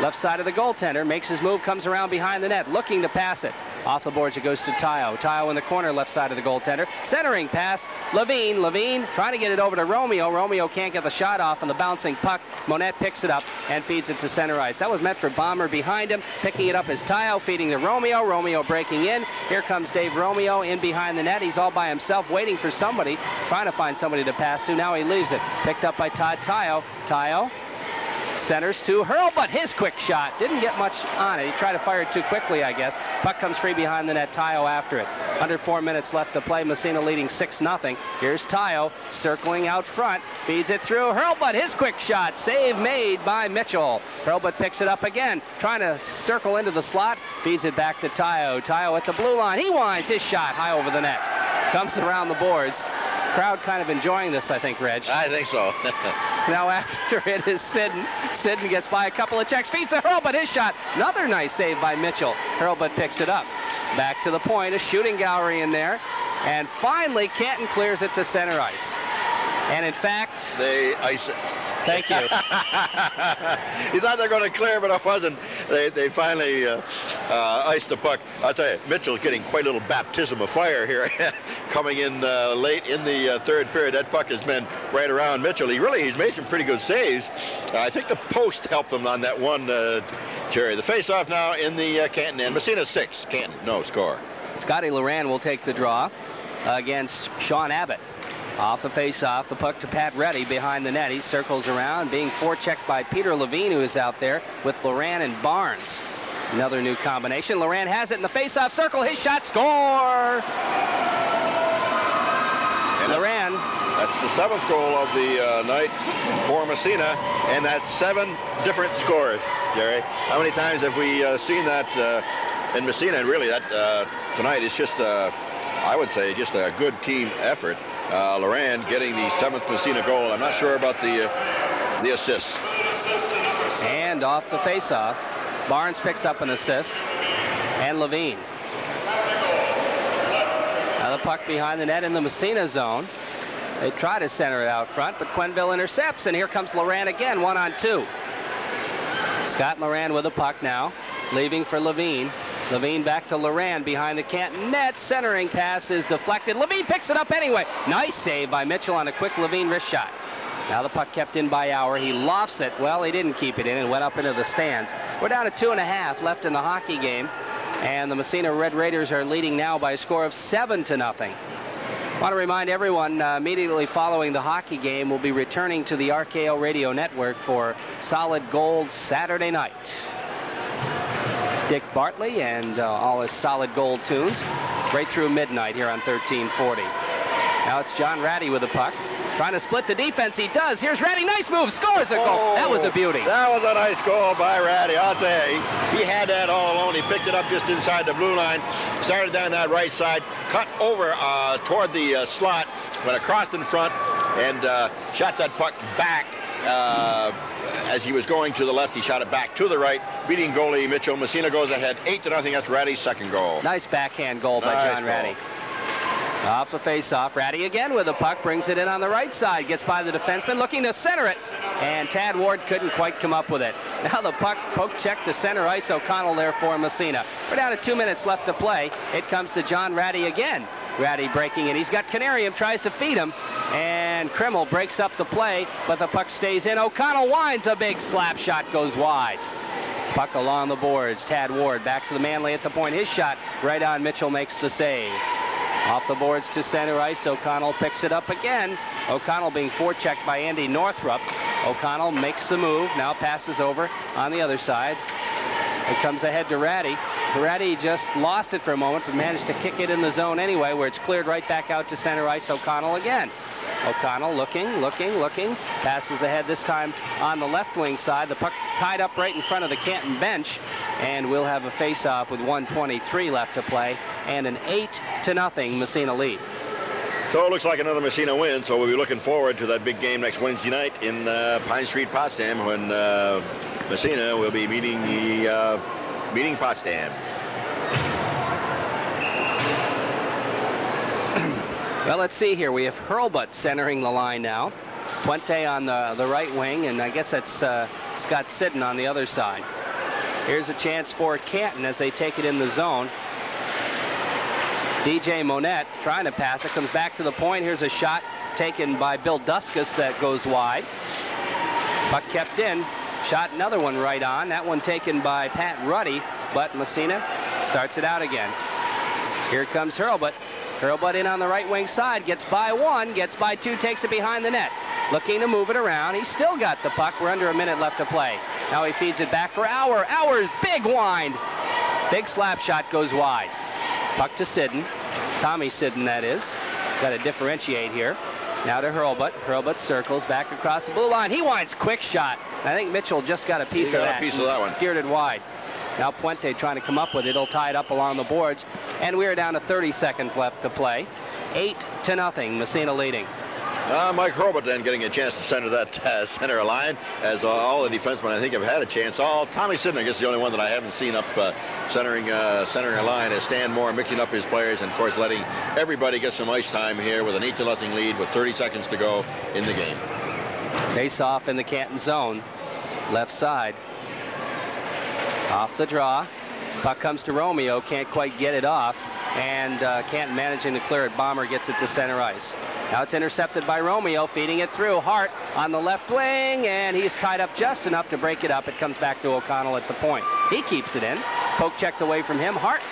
Left side of the goaltender. Makes his move. Comes around behind the net. Looking to pass it. Off the boards it goes to Tayo. Tayo in the corner left side of the goaltender. Centering pass. Levine. Levine trying to get it over to Romeo. Romeo can't get the shot off on the bouncing puck. Monette picks it up and feeds it to center ice. That was meant for Bomber behind him. Picking it up is Tayo, feeding to Romeo. Romeo breaking in. Here comes Dave Romeo in behind the net. He's all by himself waiting for somebody. Trying to find somebody to pass to. Now he leaves it. Picked up by Todd Tayo. Tayo centers to Hurlbut. His quick shot. Didn't get much on it. He tried to fire it too quickly, I guess. Puck comes free behind the net. Tayo after it. Under 4 minutes left to play. Massena leading 6-0. Here's Tayo circling out front. Feeds it through. Hurlbut. His quick shot. Save made by Mitchell. Hurlbut picks it up again. Trying to circle into the slot. Feeds it back to Tayo. Tayo at the blue line. He winds his shot high over the net. Comes around the boards. Crowd kind of enjoying this, I think, Reg.
I think so.
Now after it is Sidden. Sidden gets by a couple of checks. Feeds to Hurlbut. His shot. Another nice save by Mitchell. Hurlbut picks it up. Back to the point. A shooting gallery in there. And finally, Canton clears it to center ice. And in fact,
they ice it.
Thank you.
He thought they were going to clear, but it wasn't. They finally iced the puck. I'll tell you, Mitchell's getting quite a little baptism of fire here. Coming in late in the third period. That puck has been right around Mitchell. He's made some pretty good saves. I think the post helped him on that one, Jerry. The face-off now in the Canton end. Massena 6. Canton, no score.
Scotty Loran will take the draw against Sean Abbott. Off the face-off, the puck to Pat Reddy behind the net. He circles around, being forechecked by Peter Levine, who is out there with Loran and Barnes. Another new combination. Loran has it in the face-off circle. His shot, score! And Loran.
That's the 7th goal of the night for Massena, and that's 7 different scores, Jerry. How many times have we seen that in Massena? And really, that tonight is just, I would say, just a good team effort. Loran getting the 7th Massena goal. I'm not sure about the assist.
And off the faceoff, Barnes picks up an assist, and Levine. Now the puck behind the net in the Massena zone. They try to center it out front, but Quenneville intercepts, and here comes Loran again, 1-on-2. Scott Loran with the puck now, leaving for Levine. Levine back to Loran behind the Canton net. Centering pass is deflected. Levine picks it up anyway. Nice save by Mitchell on a quick Levine wrist shot. Now the puck kept in by Auer. He lofts it. Well, he didn't keep it in and went up into the stands. We're down to 2.5 left in the hockey game. And the Massena Red Raiders are leading now by a score of 7-0. I want to remind everyone, immediately following the hockey game, we'll be returning to the RKO Radio Network for Solid Gold Saturday night. Dick Bartley and all his Solid Gold tunes right through midnight here on 1340. Now it's John Ratty with the puck. Trying to split the defense. He does. Here's Ratty. Nice move. Scores a goal. That was a beauty.
That was a nice goal by Ratty. I'll tell you, he had that all alone. He picked it up just inside the blue line. Started down that right side. Cut over toward the slot. Went across in front and shot that puck back. As he was going to the left, he shot it back to the right, beating goalie Mitchell. Massena goes ahead 8-0. That's Ratty's second goal.
Nice backhand goal by John Ratty. Off the face-off, Ratty again with the puck, brings it in on the right side, gets by the defenseman, looking to center it, and Tad Ward couldn't quite come up with it. Now the puck poke check to center ice. O'Connell there for Massena. We're down to 2 minutes left to play. It comes to John Ratty again. Ratty breaking in. He's got Canarium, tries to feed him, and Krimmel breaks up the play, but the puck stays in. O'Connell winds, a big slap shot goes wide. Puck along the boards. Tad Ward back to the Manley at the point. His shot right on. Mitchell makes the save. Off the boards to center ice. O'Connell picks it up again. O'Connell being forechecked by Andy Northrup. O'Connell makes the move. Now passes over on the other side. It comes ahead to Ratty. Ratty just lost it for a moment, but managed to kick it in the zone anyway, where it's cleared right back out to center ice. O'Connell again. O'Connell looking. Passes ahead this time on the left wing side. The puck tied up right in front of the Canton bench. And we'll have a face-off with 1:23 left to play. And an 8-0 Massena lead.
So it looks like another Massena win. So we'll be looking forward to that big game next Wednesday night in Pine Street, Potsdam, when Massena will be meeting Potsdam.
Well, let's see here. We have Hurlbut centering the line now. Puente on the right wing, and I guess that's Scott Sidden on the other side. Here's a chance for Canton as they take it in the zone. DJ Monette trying to pass it, comes back to the point. Here's a shot taken by Bill Duskus that goes wide. Puck kept in. Shot another one right on. That one taken by Pat Ruddy, but Massena starts it out again. Here comes Hurlbut. Hurlbut in on the right wing side, gets by one, gets by two, takes it behind the net. Looking to move it around. He's still got the puck. We're under a minute left to play. Now he feeds it back for Auer. Auer's big wind. Big slap shot goes wide. Puck to Sidden. Tommy Sidden, that is. Got to differentiate here. Now to Hurlbut. Hurlbut circles back across the blue line. He winds, quick shot. I think Mitchell just got a piece of that.
One.
Steered it wide. Now Puente trying to come up with it. He'll tie it up along the boards. And we are down to 30 seconds left to play. 8-0, Massena leading.
Mike Hurlbut then getting a chance to center that center line, as all the defensemen I think have had a chance. Tommy Sidden, I guess the only one that I haven't seen up centering a line, is Stan Moore mixing up his players and of course letting everybody get some ice time here with an 8-0 lead with 30 seconds to go in the game.
Face off in the Canton zone, left side. Off the draw. Puck comes to Romeo, can't quite get it off, and Canton managing to clear it. Bomber gets it to center ice. Now it's intercepted by Romeo, feeding it through. Hart on the left wing, and he's tied up just enough to break it up. It comes back to O'Connell at the point. He keeps it in. Poke checked away from him. Hart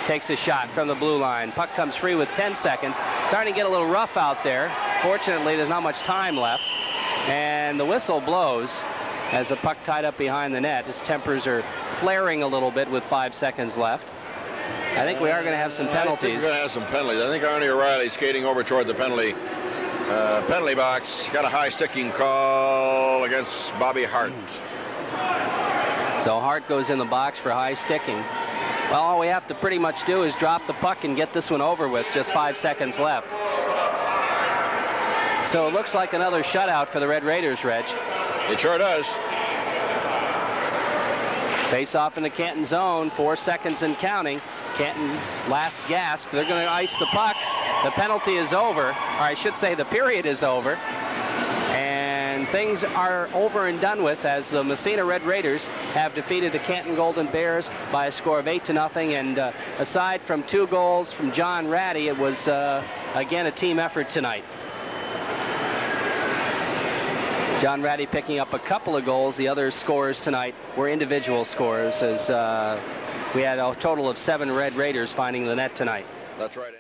takes a shot from the blue line. Puck comes free with 10 seconds. Starting to get a little rough out there. Fortunately, there's not much time left. And the whistle blows as the puck tied up behind the net. His tempers are flaring a little bit with 5 seconds left. I think we are going to have some penalties.
I think we're going to have some penalties. I think Arnie O'Reilly skating over toward the penalty box. Got a high sticking call against Bobby Hart.
So Hart goes in the box for high sticking. Well, all we have to pretty much do is drop the puck and get this one over with. Just 5 seconds left. So it looks like another shutout for the Red Raiders, Reg.
It sure does.
Face off in the Canton zone, 4 seconds and counting. Canton last gasp. They're going to ice the puck. The penalty is over, or I should say the period is over. And things are over and done with as the Massena Red Raiders have defeated the Canton Golden Bears by a score of 8-0. And aside from 2 goals from John Ratty, it was again a team effort tonight. John Ratty picking up a couple of goals. The other scores tonight were individual scores as We had a total of 7 Red Raiders finding the net tonight.
That's right.